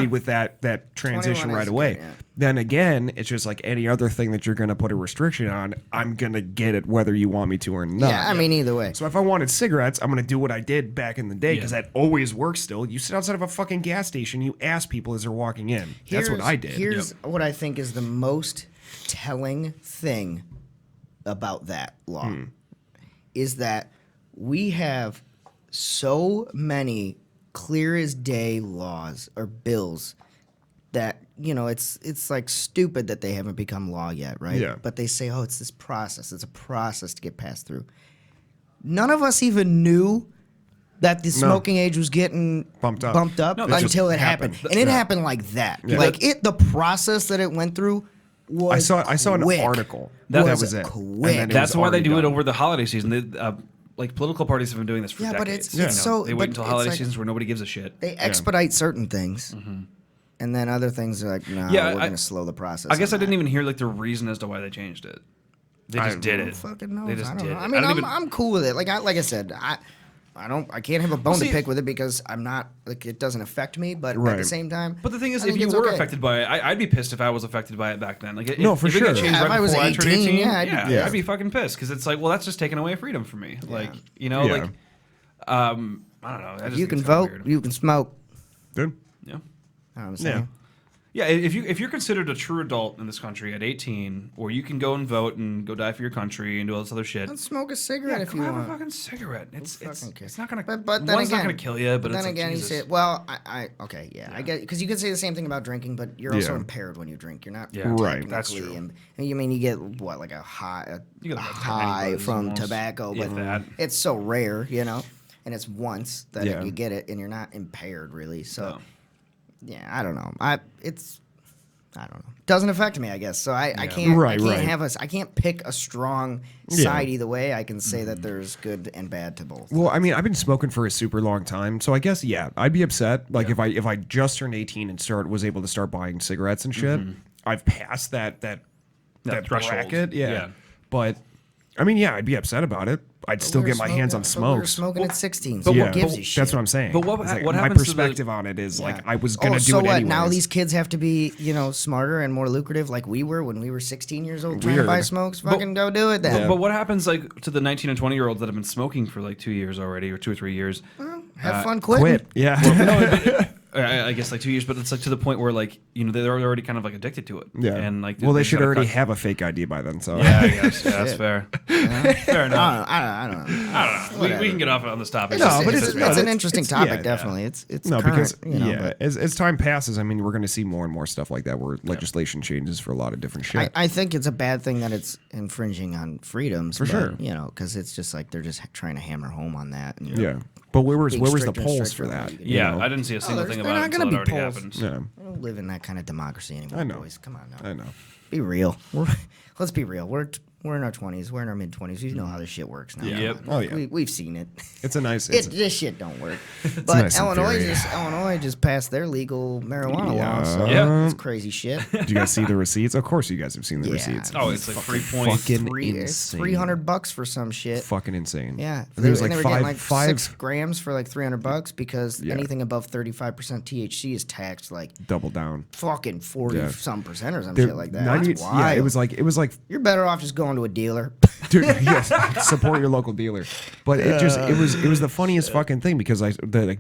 with that transition right away. Good, Then again, it's just like any other thing that you're going to put a restriction on. I'm going to get it whether you want me to or not. Yeah, I mean, either way. So if I wanted cigarettes, I'm going to do what I did back in the day because that always works still. You sit outside of a fucking gas station, you ask people as they're walking in. That's what I did. Here's what I think is the most telling thing about that law is that we have so many clear as day laws or bills that it's like stupid that they haven't become law yet, right? Yeah. But they say, oh, it's this process. It's a process to get passed through. None of us even knew that the smoking age was getting bumped up until it happened. And it happened like that. Yeah. Like the process that it went through was I saw an article. That was it. Quick. And That's why they do it over the holiday season. Like political parties have been doing this for decades. But it's You know, so they wait until holiday seasons where nobody gives a shit. They expedite certain things. And then other things are like, no, we're going to slow the process. I guess I didn't even hear like the reason as to why they changed it. They just did it. Fucking knows. They just did it. I mean, I'm cool with it. Like I said, I can't have a bone to pick with it because I'm not like it doesn't affect me. But at the same time, but the thing is, if you were affected by it, I'd be pissed if I was affected by it back then. Like, for if sure. It got changed if I was 18, I'd be fucking pissed because it's like, well, that's just taking away freedom from me. Like, you know, like, I don't know. I just you can think it's vote, weird. you can smoke. Dude. Yeah. You know what I'm saying? Yeah, if you're considered a true adult in this country at 18, or you can go and vote and go die for your country and do all this other shit. Let's smoke a cigarette if you have want. a fucking cigarette. It's not gonna. But then one's again, not gonna kill you. But then it's again, like, you say, well, I get because you can say the same thing about drinking, but you're also impaired when you drink. You're not right. That's true. And you mean you get what like a high from tobacco, but it's so rare, you know, and it's once that you get it, and you're not impaired really. So yeah, I don't know. I don't know. Doesn't affect me, I guess. So I can't. I can't pick a strong side either way. I can say that there's good and bad to both. Well, I mean, I've been smoking for a super long time, so I guess I'd be upset. Like if I just turned 18 and was able to start buying cigarettes and shit. I've passed that threshold. bracket. Yeah. But I mean, I'd be upset about it. I'd still get my hands on smokes. We were smoking at 16. So what gives you shit? That's what I'm saying. But what my happens perspective on it is like I was gonna do it anyways. Now these kids have to be smarter and more lucrative, like we were when we were 16 years old trying to buy smokes. Fucking go do it then. But what happens like to the 19 and 20-year-olds that have been smoking for like 2 years already, or 2 or 3 years? Have fun quitting. Quit. Yeah. I guess like 2 years, but it's like to the point where like they're already kind of like addicted to it. Yeah. And like they should already have a fake ID by then. So I guess that's fair. Fair enough. I don't know. We can get off on this topic. It's an interesting topic, definitely. It's because but as time passes, I mean, we're going to see more and more stuff like that where legislation changes for a lot of different shit. I think it's a bad thing that it's infringing on freedoms for sure. Because it's just like they're just trying to hammer home on that. And, But where was the polls for that? Yeah, I didn't see a single thing about it until it already happened. Yeah. We don't live in that kind of democracy anymore, I know. boys. Come on now. I know. Be real. Let's be real. We're in our 20s. We're in our mid 20s. We know how this shit works now. Yep. Oh yeah. We've seen it. It's a nice. This shit don't work. But nice Illinois just passed their legal marijuana law. So it's crazy shit. Did you guys see the receipts? Of course, you guys have seen the receipts. Oh, it's like fucking it's $300 for some shit. Fucking insane. Yeah, It was like they were getting five 6 grams for like $300 because anything above 35% THC is taxed like double down. Fucking 40 some percent or some shit like that. That's wild. Yeah, it was like you're better off just going to a dealer. Dude, yes, support your local dealer. But it was the funniest fucking thing because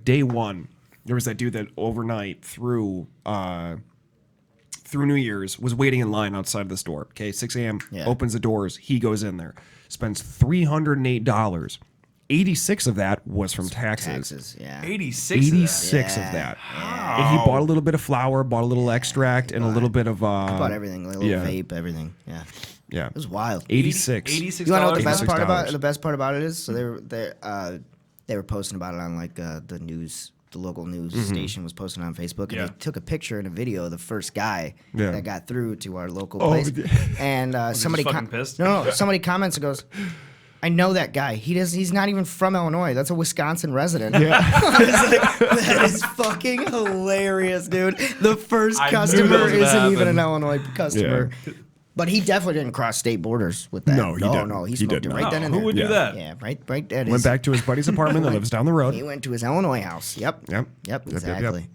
day one, there was that dude that overnight through New Year's was waiting in line outside of the store. Okay, 6 a.m. Opens the doors. He goes in there, spends $308. 86 of that was from taxes. 86 of that. Wow. And he bought a little bit of flour, bought a little extract, and a little bit of bought everything, like a little vape, everything. Yeah, it was wild. 86. You want to know what the best part about it? The best part about it is, so they were posting about it on like the news. The local news station was posting on Facebook, and they took a picture and a video of the first guy that got through to our local place. And somebody somebody comments and goes, I know that guy. He's not even from Illinois. That's a Wisconsin resident. Yeah. That is fucking hilarious, dude. The first customer isn't even an Illinois customer. Yeah. But he definitely didn't cross state borders with that. No, he didn't. No, he smoked it right then and there. Who would do that? Yeah, right there. Went back to his buddy's apartment that lives down the road. He went to his Illinois house. Yep, exactly.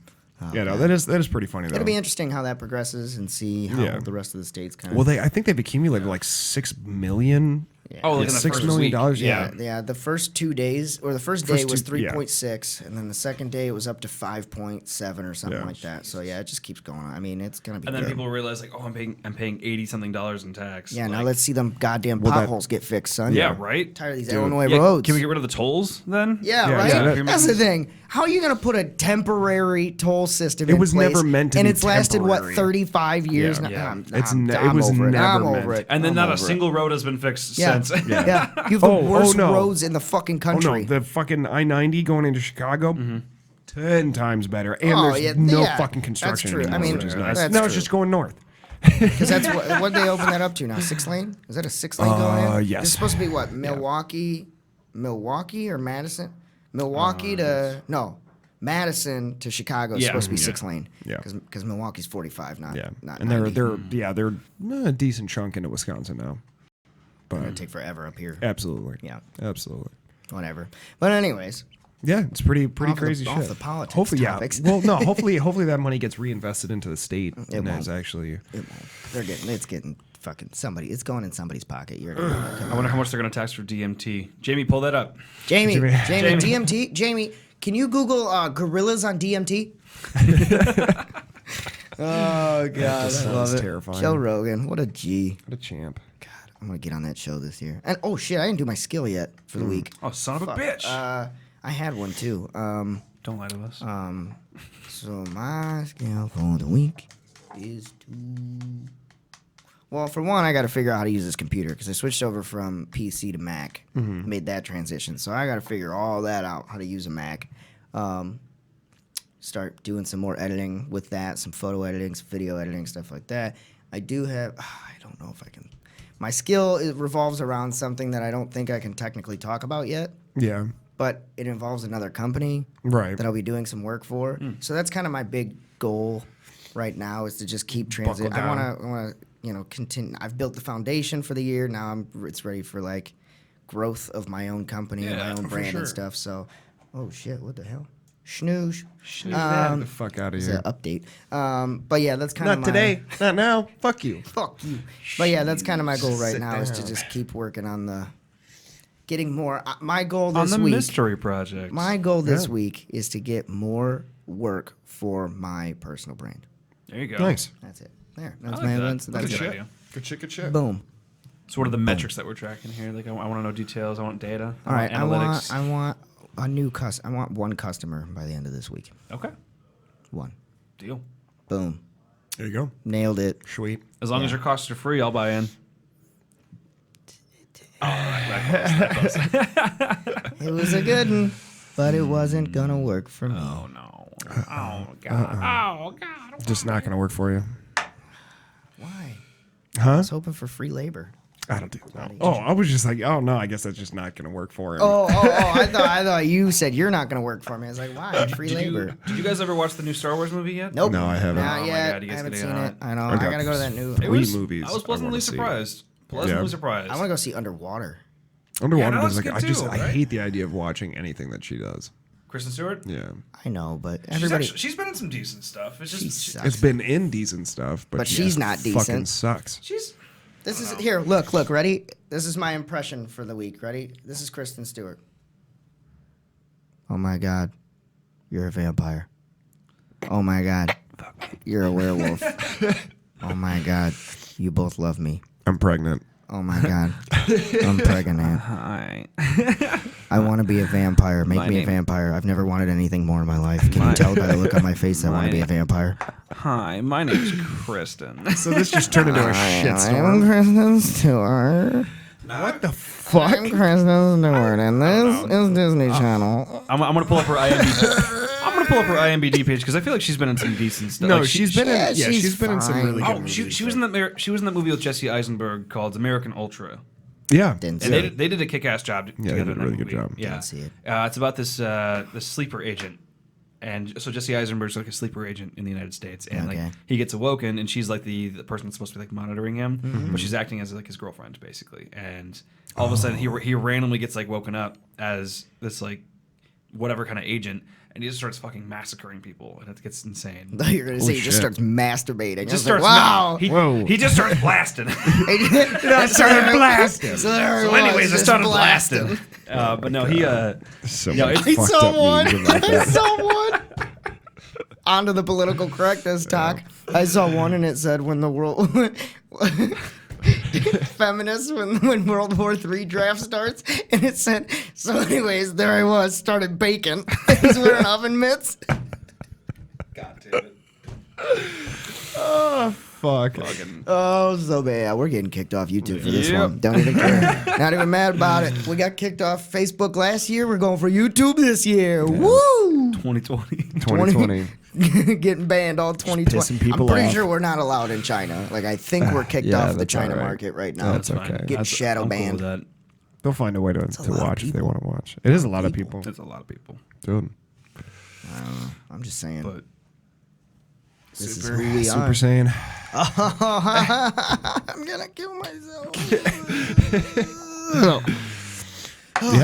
Yeah, no, that is pretty funny though. It'll be interesting how that progresses and see how the rest of the states kind of. Well, I think they've accumulated like $6 million. Yeah. Oh, like $6 million. Yeah. The first 2 days, or the first day was 3.6, and then the second day it was up to 5.7 or something like that. So it just keeps going on. I mean, it's gonna be. And then people realize like, I'm paying $80-something in tax. Yeah, now let's see them goddamn potholes get fixed, son. Yeah, right. Tired of these Illinois roads. Can we get rid of the tolls then? Yeah, right. Yeah, that's the thing. How are you gonna put a temporary toll system in place? It was never meant to be and it's lasted temporary. 35 years now. It was never meant. And then not a single road has been fixed since. sense. Yeah. You have the worst roads in the fucking country. Oh, no. The fucking I-90 going into Chicago, 10 times better. And there's no fucking construction That's true. anymore, I mean, which is nice. that's No, true. it's just going north. Because that's what they open that up to now. 6 lane? Is that a 6 lane going in? Yes. It's supposed to be what? Milwaukee or Madison? Madison to Chicago is supposed to be 6 lane. Yeah. Because Milwaukee's 45, not And 90. they're a decent chunk into Wisconsin now. But It'd take forever up here. absolutely. Yeah. Absolutely. Whatever. But anyways, Yeah, it's pretty Off crazy the- shit. off the politics Hopefully, topics. Well, no, hopefully that money gets reinvested into the state. It and won't. is actually it won't. It's getting fucking somebody. It's going in somebody's pocket. You're gonna know. I wonder how much they're going to tax for DMT. Jamie, pull that up. Jamie, Jamie. DMT. Jamie, can you Google gorillas on DMT? Oh God, I sounds love it. terrifying. Joe Rogan, what a G. what a champ. God, I'm gonna get on that show this year. And oh shit, I didn't do my skill yet for the week. Oh, son of a bitch. I had one too. Don't lie to us. So my skill for the week is to. Well, for one, I got to figure out how to use this computer because I switched over from PC to Mac, made that transition. So I got to figure all that out, how to use a Mac. Start doing some more editing with that, some photo editing, some video editing, stuff like that. I do have, I don't know if I can. My skill revolves around something that I don't think I can technically talk about yet, Yeah. but it involves another company Right. that I'll be doing some work for. So that's kind of my big goal right now is to just keep transit. Buckle I down. want to, continue. I've built the foundation for the year. Now it's ready for like growth of my own company and my own for brand sure. and stuff. So, oh shit, what the hell? Snooze. Get the fuck out of It's here. an update. But yeah, that's kind of Not today. Not now. Fuck you. Fuck you. But yeah, that's kind of my goal right Sit now is to down. just keep working on the getting more. My goal On this the week. mystery project. My goal this week is to get more work for my personal brand. There you go. Nice. That's it. There. That's I my like that. events. That's a That's good it. idea. Good shit. Good shit. Boom. So what are the metrics that we're tracking here? Like I want to know details. I want data. All right. Analytics. I want a new I want one customer by the end of this week. Okay. One. Deal. Boom. There you go. Nailed it. Sweet. As long as your costs are free, I'll buy in. Oh, that close. It was a good one, but it wasn't gonna work for me. Oh no. Oh god. Oh god. Just not going to work for you. Why? Huh? I was hoping for free labor. I don't do that. Oh, I was just like, oh, no, I guess that's just not going to work for him. Oh! I thought you said you're not gonna work for me. I was like, why? Free labor. Did you guys ever watch the new Star Wars movie yet? Nope. No, I haven't. Not Oh my yet. God, you I guys haven't gotta seen get on it. it. I know. I I got gotta go to that new. three movies I was I pleasantly wanna see. surprised. Pleasantly Yeah. surprised. I want to go see Underwater. Underwater Yeah, that does looks like good too, I right? hate the idea of watching anything that she does. Kristen Stewart. Yeah. I know, but She's, everybody. she's been in some decent stuff. It's She just sucks. It's been in decent stuff, but she's not fucking decent. sucks. she's. This is here. Look. Ready? This is my impression for the week. Ready? This is Kristen Stewart. Oh my God, you're a vampire. Oh my God, you're a werewolf. Oh my God, you both love me. I'm pregnant. Oh my God, I'm pregnant. Hi. I want to be a vampire. Make My me a name- vampire. I've never wanted anything more in my life. Can you tell by the look on my face I want to be a vampire? Hi. My name's Kristen. So this just turned into a I'm shitstorm. Kristen Stewart. What the fuck? I'm Kristen Stewart, and this is Disney Channel. I'm gonna pull up her IMDb. I'm gonna pull up her IMDb page because I feel like she's been in some decent stuff. No, Like, she's been in. Yeah, Yeah, she's she's been in some fine. really good Oh, movies. she was in that. She was in that movie with Jesse Eisenberg called American Ultra. Yeah. Didn't And see it. they did a kick-ass job together. they did a in that really good movie. job. Yeah, Didn't see it. It's about this sleeper agent, and so Jesse Eisenberg's like a sleeper agent in the United States, and Okay. like he gets awoken, and she's like the person that's supposed to be like monitoring him, Mm-hmm. but she's acting as like his girlfriend basically, and all of a sudden he randomly gets like woken up as this like whatever kind of agent. And he just starts fucking massacring people, and it gets insane. I thought you were gonna say he just shit. starts masturbating. Just I was starts like, wow. Whoa. He just starts blasting. I started blasting. So, there it So was, anyways, I just started blasting. But no, he So No, many it's- I fucked saw up one. memes about I that. saw one. Onto the political correctness talk. I saw one and it said when the world feminists when World War III draft starts, and it said so. Anyways, there I was, started baking. I was wearing oven mitts. God damn it. Oh, fuck. Oh, so bad. We're getting kicked off YouTube for this one. Don't even care. Not even mad about it. We got kicked off Facebook last year. We're going for YouTube this year. Yeah. Woo! 2020. Getting banned all 2020. Pissing people I'm pretty off. sure we're not allowed in China. Like, I think we're kicked off of the China market right now. That's okay. Getting shadow I'm banned. Cool with that. They'll find a way to watch if they want to watch. It is a lot of people. It's a lot of people. Dude. I don't know. I'm just saying. But This is who we Super are. Saiyan. I'm gonna kill myself.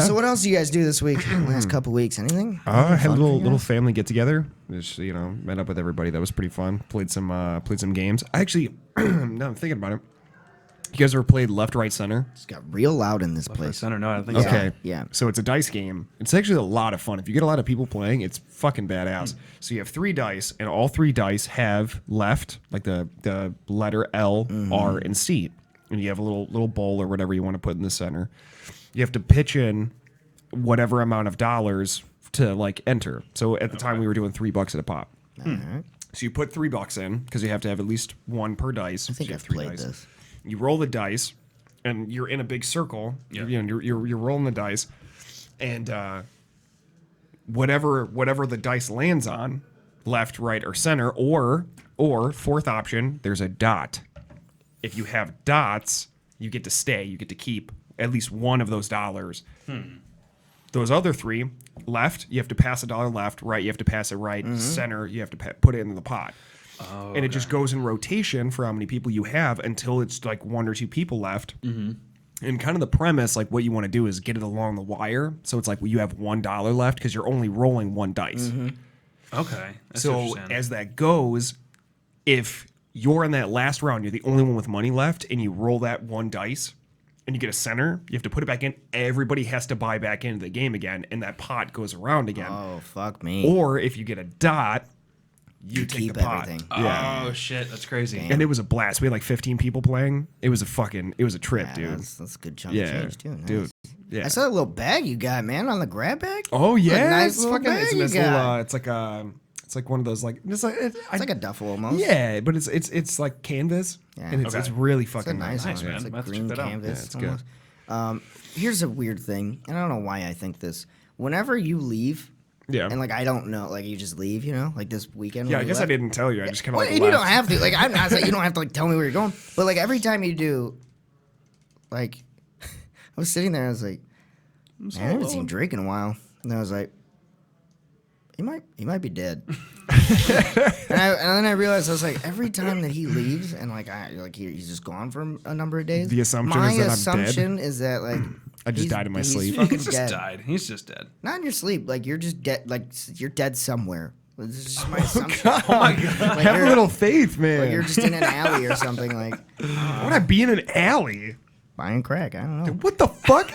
So what else do you guys do this week? Last couple weeks? Anything? I had a little family get together. Just met up with everybody. That was pretty fun. Played some games. I actually, now I'm thinking about it. You guys ever played Left, Right, Center? It's got real loud in this place. Center, no, I don't think so. Okay. Yeah. So it's a dice game. It's actually a lot of fun. If you get a lot of people playing, it's fucking badass. So you have 3 dice, and all 3 dice have left, like the letter L, R, and C. And you have a little bowl or whatever you want to put in the center. You have to pitch in whatever amount of dollars to like enter. So at the time we were doing $3 at a pop. All right. So you put $3 in because you have to have at least 1 per dice. I think So you I've have 3 played dice. this. You roll the dice, and you're in a big circle. Yeah. You're rolling the dice, and whatever the dice lands on, left, right, or center, or fourth option, there's a dot. If you have dots, you get to stay. You get to keep at least one of those dollars. Those other 3, left, you have to pass $1 left. Right, you have to pass it right. Center, you have to put it in the pot. Oh, And it just goes in rotation for how many people you have until it's like 1 or 2 people left. And kind of the premise, like what you want to do is get it along the wire. So it's like you have $1 left because you're only rolling 1 dice. Okay. That's So interesting. as that goes, if you're in that last round, you're the only one with money left, and you roll that 1 dice and you get a center, you have to put it back in. Everybody has to buy back into the game again, and that pot goes around again. Oh, fuck me. Or if you get a dot, you take keep the pot. everything. Oh shit, that's crazy. And it was a blast. We had like 15 people playing. It was a trip, Yeah, dude. that's a good chunk Yeah, of change, too. Nice. dude. Yeah. I saw that little bag you got, man, on the grab bag. Oh yeah, nice it's a fucking bag it's a you nice got. little, it's like one of those like It's like a duffel almost. yeah, but it's like canvas, Yeah. and it's Okay. really It's a fucking nice, nice. one. man. It's like Let's green check that out. canvas. Yeah, it's good. almost. Here's a weird thing, and I don't know why I think this. Whenever you leave, Yeah, and like I don't know, like you just leave, like this weekend. yeah. when I we guess I left. didn't tell you. I just kind of Well, like and you don't left. have to. Like I'm not saying you don't have to like tell me where you're going, but like every time you do, like I was sitting there, I was like, man, I haven't seen Drake in a while, and I was like, he might be dead. and then I realized I was like, every time that he leaves and like he's just gone for a number of days. The assumption my is that I'm dead? assumption is that like I just died in my sleep. Fucking He's just dead. died. He's just dead. Not in your sleep. Like you're just dead. Like you're dead somewhere. This is just my assumption. Oh my god. Like, Have a you're- little faith, man. like you're just in an alley or something. Like Why would I be in an alley? buying crack. I don't know. What the fuck?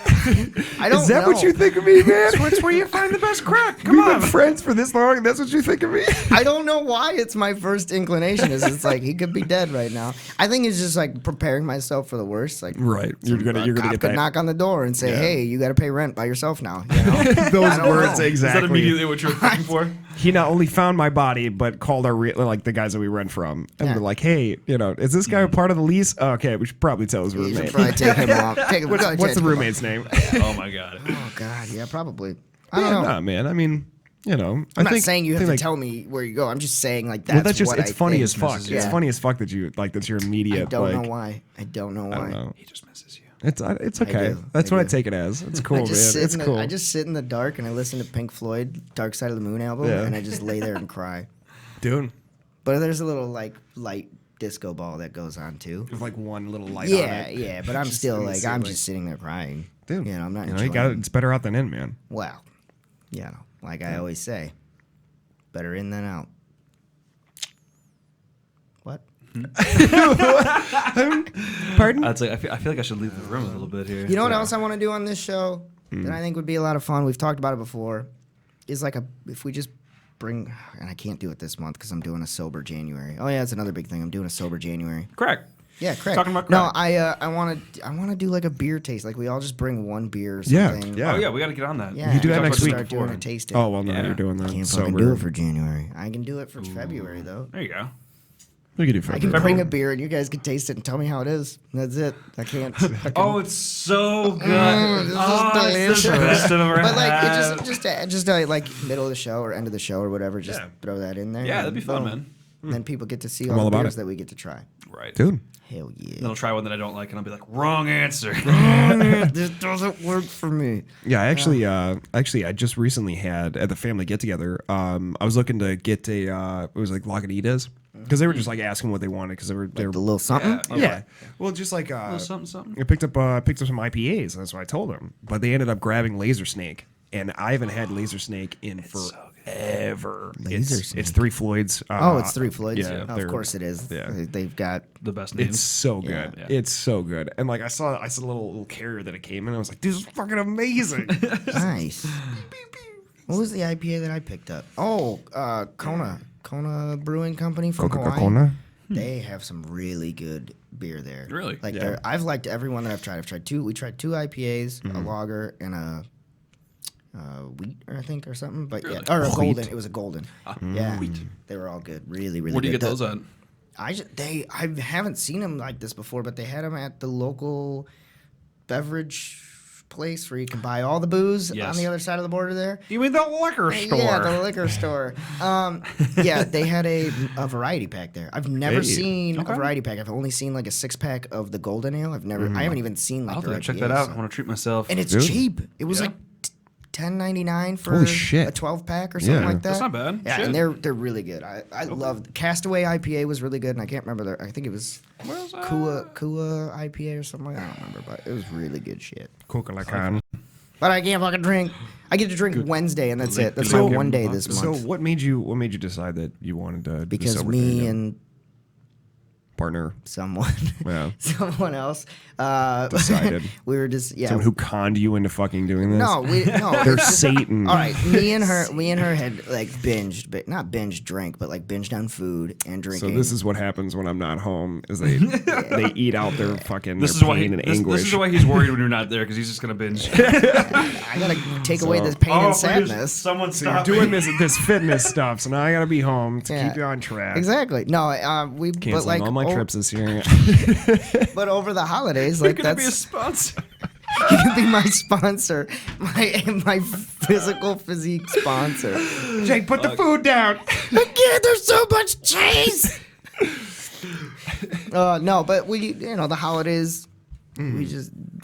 I don't Is that what know. you think of me, man? That's where you find the best crack. Come We've on. been friends for this long, and that's what you think of me? I don't know why it's my first inclination. It's like he could be dead right now. I think it's just like preparing myself for the worst. Like Right. You're gonna cop get could that. knock on the door and say, Yeah. "Hey, you got to pay rent by yourself now." You know? Those don't words know. Is exactly. that immediately what you're looking for? He not only found my body, but called our like the guys that we rent from, and Yeah. we're like, "Hey, is this guy a part of the lease? Oh, okay, we should probably tell his You should roommate. probably take him off. Take him. What's the roommate's name? Oh my god. Oh God, yeah, probably. I don't know. Nah, man. I mean, I'm not saying you have to tell me where you go. I'm just saying like that's Well, that's just what it's I funny think. as fuck. Misses It's you. funny as fuck that you like that's your immediate. I don't like, know why. I don't know why. I don't know. He just misses you. It's okay. do. That's I what I do. take it as. It's cool, man. It's cool. I just sit in the dark and I listen to Pink Floyd Dark Side of the Moon album Yeah. and I just lay there and cry. Dude, But there's a little like light disco ball that goes on too. with like one little light on Yeah, it. yeah, but I'm Just still in the like I'm ceiling. just sitting there crying. Dude, I'm not. you enjoying got it. it's better out than in, man. Well, like I always say, better in than out. What? Pardon? I'd say I feel like I should leave the room a little bit here. You know what else I want to do on this show that I think would be a lot of fun? We've talked about it before. Is like if we just bring, and I can't do it this month because I'm doing a sober January. Oh yeah, that's another big thing. I'm doing a sober January. Crack. Yeah, correct. Talking about no, crack. I want to do like a beer taste. Like we all just bring one beer or Yeah, something. yeah. Oh yeah, we got to get on that. Yeah, You do that we next week. Start doing a tasting. Oh well, no, Yeah. you're doing that. Can't sober. fucking do it for January. I can do it for February though. There you go. We could do I can bring a beer and you guys can taste it and tell me how it is. That's it. I can't. Oh, it's so good. This is It's the delicious. best I've ever But like, had. it just like middle of the show or end of the show or whatever. Just throw that in there. Yeah, and that'd be fun, boom. man. Then people get to see I'm all all the about beers it. that we get to try. Right. Dude. Hell yeah. Then I'll try one that I don't like, and I'll be like, wrong answer. This doesn't work for me. Yeah, I just recently had at the family get together. I was looking to get it was like Lagunitas because they were just like asking what they wanted because they were The little something. yeah. Well, just like something. I picked up some IPAs. That's what I told them, but they ended up grabbing Laser Snake, and I haven't had Laser Snake in forever. It's Three Floyds. It's Three Floyds. Yeah, of course it is. Yeah. They've got. The best names. It's so good. Yeah. It's so good. And like I saw a little carrier that it came in. I was like, this is fucking amazing. Nice. What was the IPA that I picked up? Oh, Kona Brewing Company from Hawaii. Coca-Cola. They have some really good beer there. Really? Like Yeah. I've liked every one that I've tried. We tried two IPAs, a lager, and a wheat, I think, or something. But yeah, or a golden. It was a golden. Yeah, they were all good. Really, really. Where do you good. get those at? I haven't seen them like this before, but they had them at the local beverage place where you can buy all the booze Yes. on the other side of the border there. You mean the liquor store? Yeah, the liquor store. Yeah, they had a variety pack there. I've never seen a variety pack. I've only seen like a 6-pack of the golden ale. I haven't even seen like I'll the have to check IPA, that out. so- I want to treat myself. And it's Dude. cheap. It was Yeah. like $10.99 for Holy shit. a 12-pack or something Yeah. like that. That's not bad. Yeah, Shit. and they're really good. I love Castaway IPA was really good, and I can't remember I think it was Kua IPA or something like that. I don't remember, but it was really good shit. Coca-Cola. But I can't fucking drink. I get to drink Wednesday, and that's it. That's my one day this So month. what made you decide that you wanted to do Because sober me thing? and partner someone, Yeah. someone else, Decided. we were just someone who conned you into fucking doing this? no. They're it's just- Satan. All right, me and her had like binged, but not binged drank, but like binged on food and So drinking. this is what happens when I'm not home: is they eat out their fucking This their is why pain and anguish. this is why he's worried when you're not there because he's just gonna binge. I gotta take away this pain and sadness. Someone So you're stop doing this fitness stuff, so now I gotta be home to Yeah. keep you on track. Exactly. No, we but Canceling like all my trips this year. but over the holidays, You're like gonna be a that's sponsor. you can be my sponsor, my physical physique sponsor. Jake, put the food down. Again, there's so much cheese. No, but the holidays, we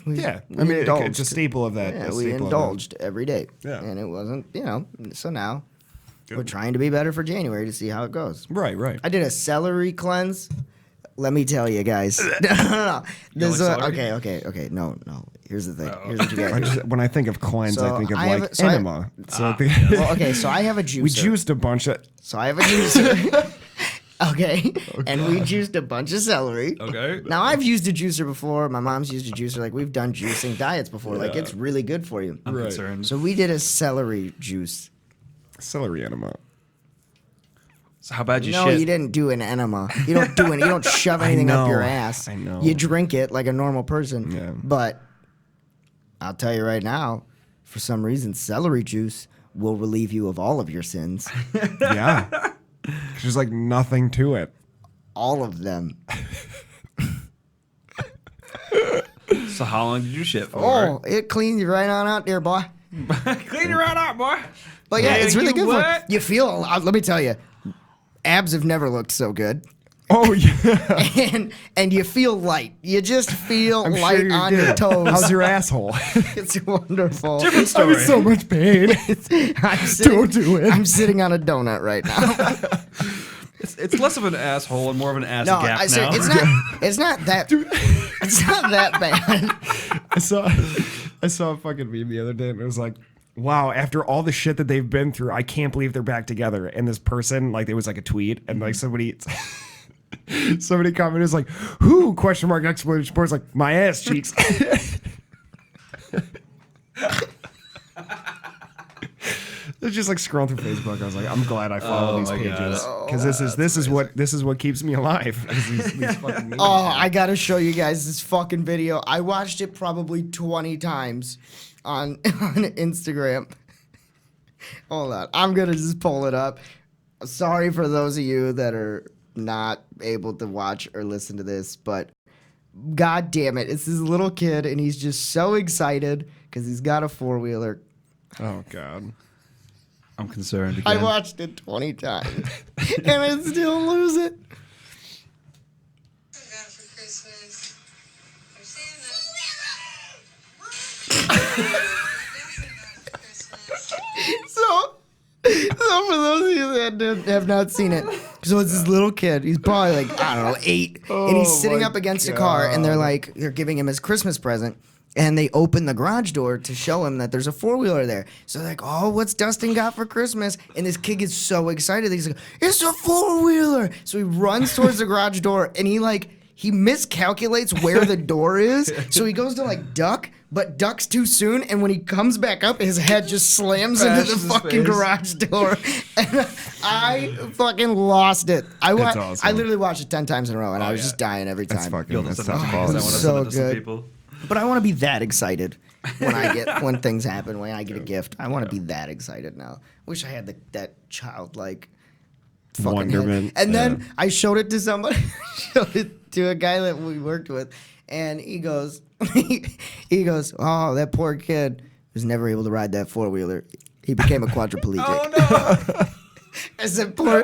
Yeah, we I mean indulged. it's a staple of that. Yeah, a we staple of indulged every day. Yeah. And it wasn't, so now we're trying to be better for January to see how it goes. that. Right. I did a celery cleanse. Let me tell you guys. No. This, like celery? okay. No. Here's the thing. Here's what you guys do. When I think of cleanse, So I think of I have like a- so I- enema. Well, okay, so I have a juicer. we juiced a bunch of. So I have a juicer. Okay. And we juiced a bunch of celery. Okay. Now I've used a juicer before. My mom's used a juicer. Like we've done juicing diets before. Like it's really good for you. I'm concerned. So we did a celery juice. Celery enema. So how bad you No, shit? you didn't do an enema. You don't do it. You don't shove anything up your know. ass. I know. You drink it like a normal person. Yeah. But I'll tell you right now, for some reason, celery juice will relieve you of all of your sins. Yeah. There's like nothing to it. All of them. So how long did you shit for? Oh, it cleans you right on out there, boy. Clean it right out, boy. But yeah, it's really you good. what? You feel. Let me tell you, abs have never looked so good. Oh yeah. and you feel light. You just feel I'm light sure you on did. your toes. How's your asshole? It's wonderful. Different I'm story. in so much pain. Don't do it. I'm sitting on a donut right now. It's less of an asshole and more of an ass No, gap I say now. it's not that. It's not that bad. I saw a fucking meme the other day and it was like, wow, after all the shit that they've been through, I can't believe they're back together. And this person, like, it was like a tweet and like somebody commented, was like, who? Question mark, exclamation point. It's like, my ass cheeks. It's just like scrolling through Facebook. I was like, I'm glad I follow these my pages God. because this is what keeps me alive. These fucking memes. Oh, I gotta show you guys this fucking video. I watched it probably 20 times on Instagram. Hold on, I'm gonna just pull it up. Sorry for those of you that are not able to watch or listen to this, but God damn it, it's this little kid, and he's just so excited because he's got a 4-wheeler. Oh God. I'm concerned I again. watched it 20 times, and I still lose it. So for those of you that have not seen it, so it's this little kid. He's probably like, I don't know, 8, and he's sitting up against a car, and they're giving him his Christmas present. And they open the garage door to show him that there's a 4-wheeler there. So they're like, oh, what's Dustin got for Christmas? And this kid gets so excited. He's like, it's a 4-wheeler. So he runs towards the garage door, and he miscalculates where the door is. So he goes to duck, but ducks too soon. And when he comes back up, his head just slams into the fucking garage door. And I fucking lost it. Awesome. I literally watched it 10 times in a row, and I was just dying every time. That's top I quality. want to so send it to some good. people. But I want to be that excited when things happen, when I get a gift. I want to be that excited now. Wish I had that childlike fucking wonderment. head. And then I showed it to somebody, showed it to a guy that we worked with, and he goes, he goes, oh, that poor kid was never able to ride that 4-wheeler. He became a quadriplegic. Oh no! I said, poor.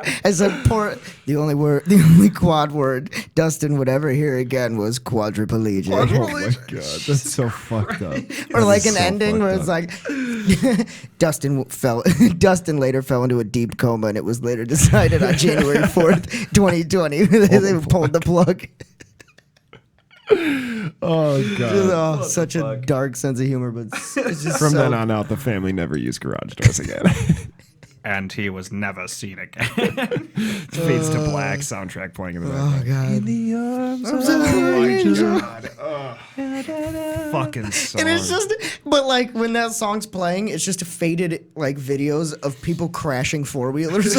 The only quad word Dustin would ever hear again was quadriplegic. Oh my God, that's so fucked up. Or like an ending where it's like Dustin later fell into a deep coma, and it was later decided on January 4th, 2020. They pulled the plug. Oh God. Such a dark sense of humor, but it's just From so, then on out, the family never used garage doors again. And he was never seen again. Fades to black soundtrack playing in the background. Oh God. In the arms of Oh my God. Fucking song. And it's just, but when that song's playing, it's just faded videos of people crashing 4-wheelers.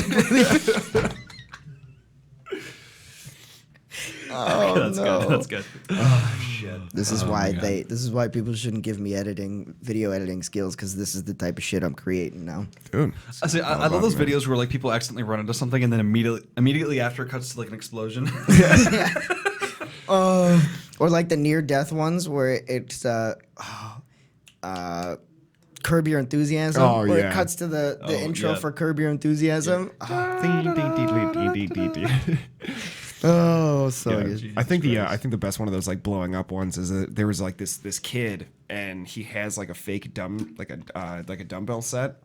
Oh That's no. good. That's good. Oh shit. This is why people shouldn't give me video editing skills, because this is the type of shit I'm creating now. Dude. I love those videos where people accidentally run into something and then immediately after it cuts to an explosion. Or the near-death ones where it's Curb Your Enthusiasm, Oh, where yeah. it cuts to the intro yeah. for Curb Your Enthusiasm. Oh, so good. I think the best one of those blowing up ones is that there was this kid, and he has a fake dumbbell set,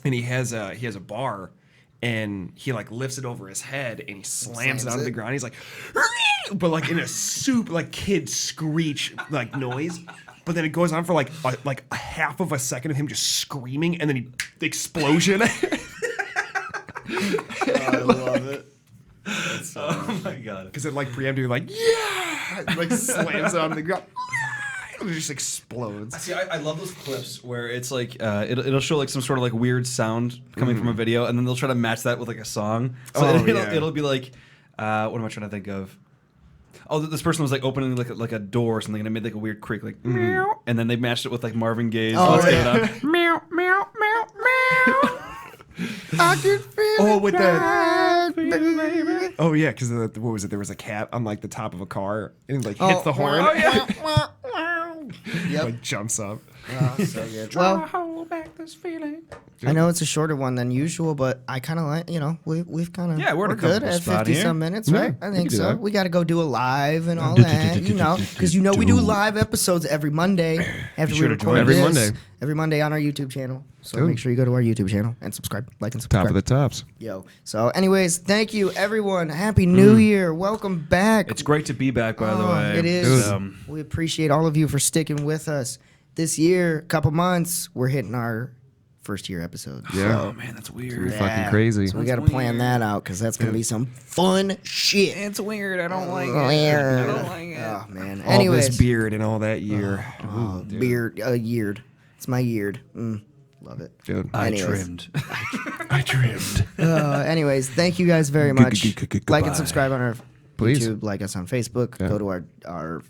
and he has a bar, and he lifts it over his head and he slams it onto the ground. He's like, but in a super kid screech noise. But then it goes on for a half of a second of him just screaming, and then the explosion. I love it. Oh my God. Because it preemptively yeah, slams it onto the ground. It just explodes. See, I love those clips where it's it'll show some sort of weird sound coming from a video, and then they'll try to match that with a song. So it'll be what am I trying to think of? Oh, this person was opening like a door or something, and it made a weird creak, meow, and then they matched it with Marvin Gaye's "Let's Get It Up." Meow meow meow meow. I can feel with that. Oh yeah, because what was it? There was a cat on the top of a car, and it hits the horn. Oh yeah. Yep. Jumps up. Oh, so good. Well, Hold back this feeling. I know it's a shorter one than usual, but I kind of we've kind of we're in a good comfortable at spot 50 here. some minutes, Yeah, right? I we think can do so. that. We got to go do a live and all that, because we do live episodes every Monday after we sure to record join every this. Monday. Every Monday on our YouTube channel. So Dude. make sure you go to our YouTube channel and subscribe, like and subscribe. Top of the tops. Yo. So, anyways, thank you everyone. Happy New Year. Welcome back. It's great to be back, by the Oh, way. it is. Dude. We appreciate all of you for sticking with us. This year, couple months, we're hitting our first year episode. Yeah. Oh man, that's weird. Pretty fucking crazy. So we got to plan that out, because that's going to be some fun shit. It's weird. I don't like Weird. I don't like it. Oh, man. All Anyways. this beard and all that year. Oh, beard. Yeared. It's my yeared. Love it. Dude. I Anyways. trimmed. I trimmed. Anyways, thank you guys very much. Goodbye. Like and subscribe on our Please. YouTube. Like us on Facebook. Yeah. Go to our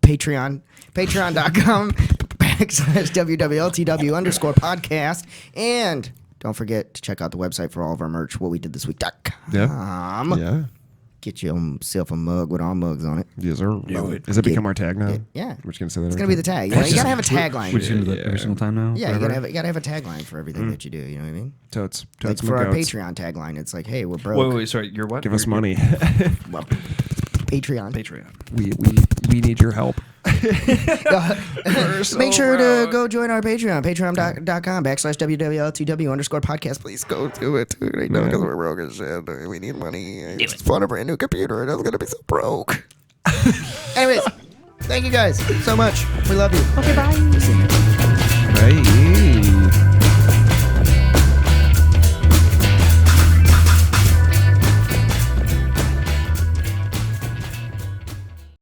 Patreon. Patreon.com / WWLTW _ podcast. And Don't forget to check out the website for all of our merch, whatwedidthisweek.com. Yeah. Get yourself a mug with our mugs on it. Yes, sir. Does it become our tag now? Yeah. We're just gonna say that. It's going to be the tag. You gotta have a tagline. We're just gonna do that every single time now. Yeah, you forever? gotta have a tagline for everything that you do. You know what I mean? Totes. Like Totes. for our McGoats. Patreon tagline, it's like, hey, we're broke. Wait, sorry. You're what? Give us money. Well, Patreon. we need your help. Make sure to go join our Patreon, patreon.com/WWLTW_podcast. Please go do it. I know because we're broke as shit. We need money. It's fun, a brand new computer. It's going to be so broke. Anyways, thank you guys so much. We love you. Okay, bye. Bye.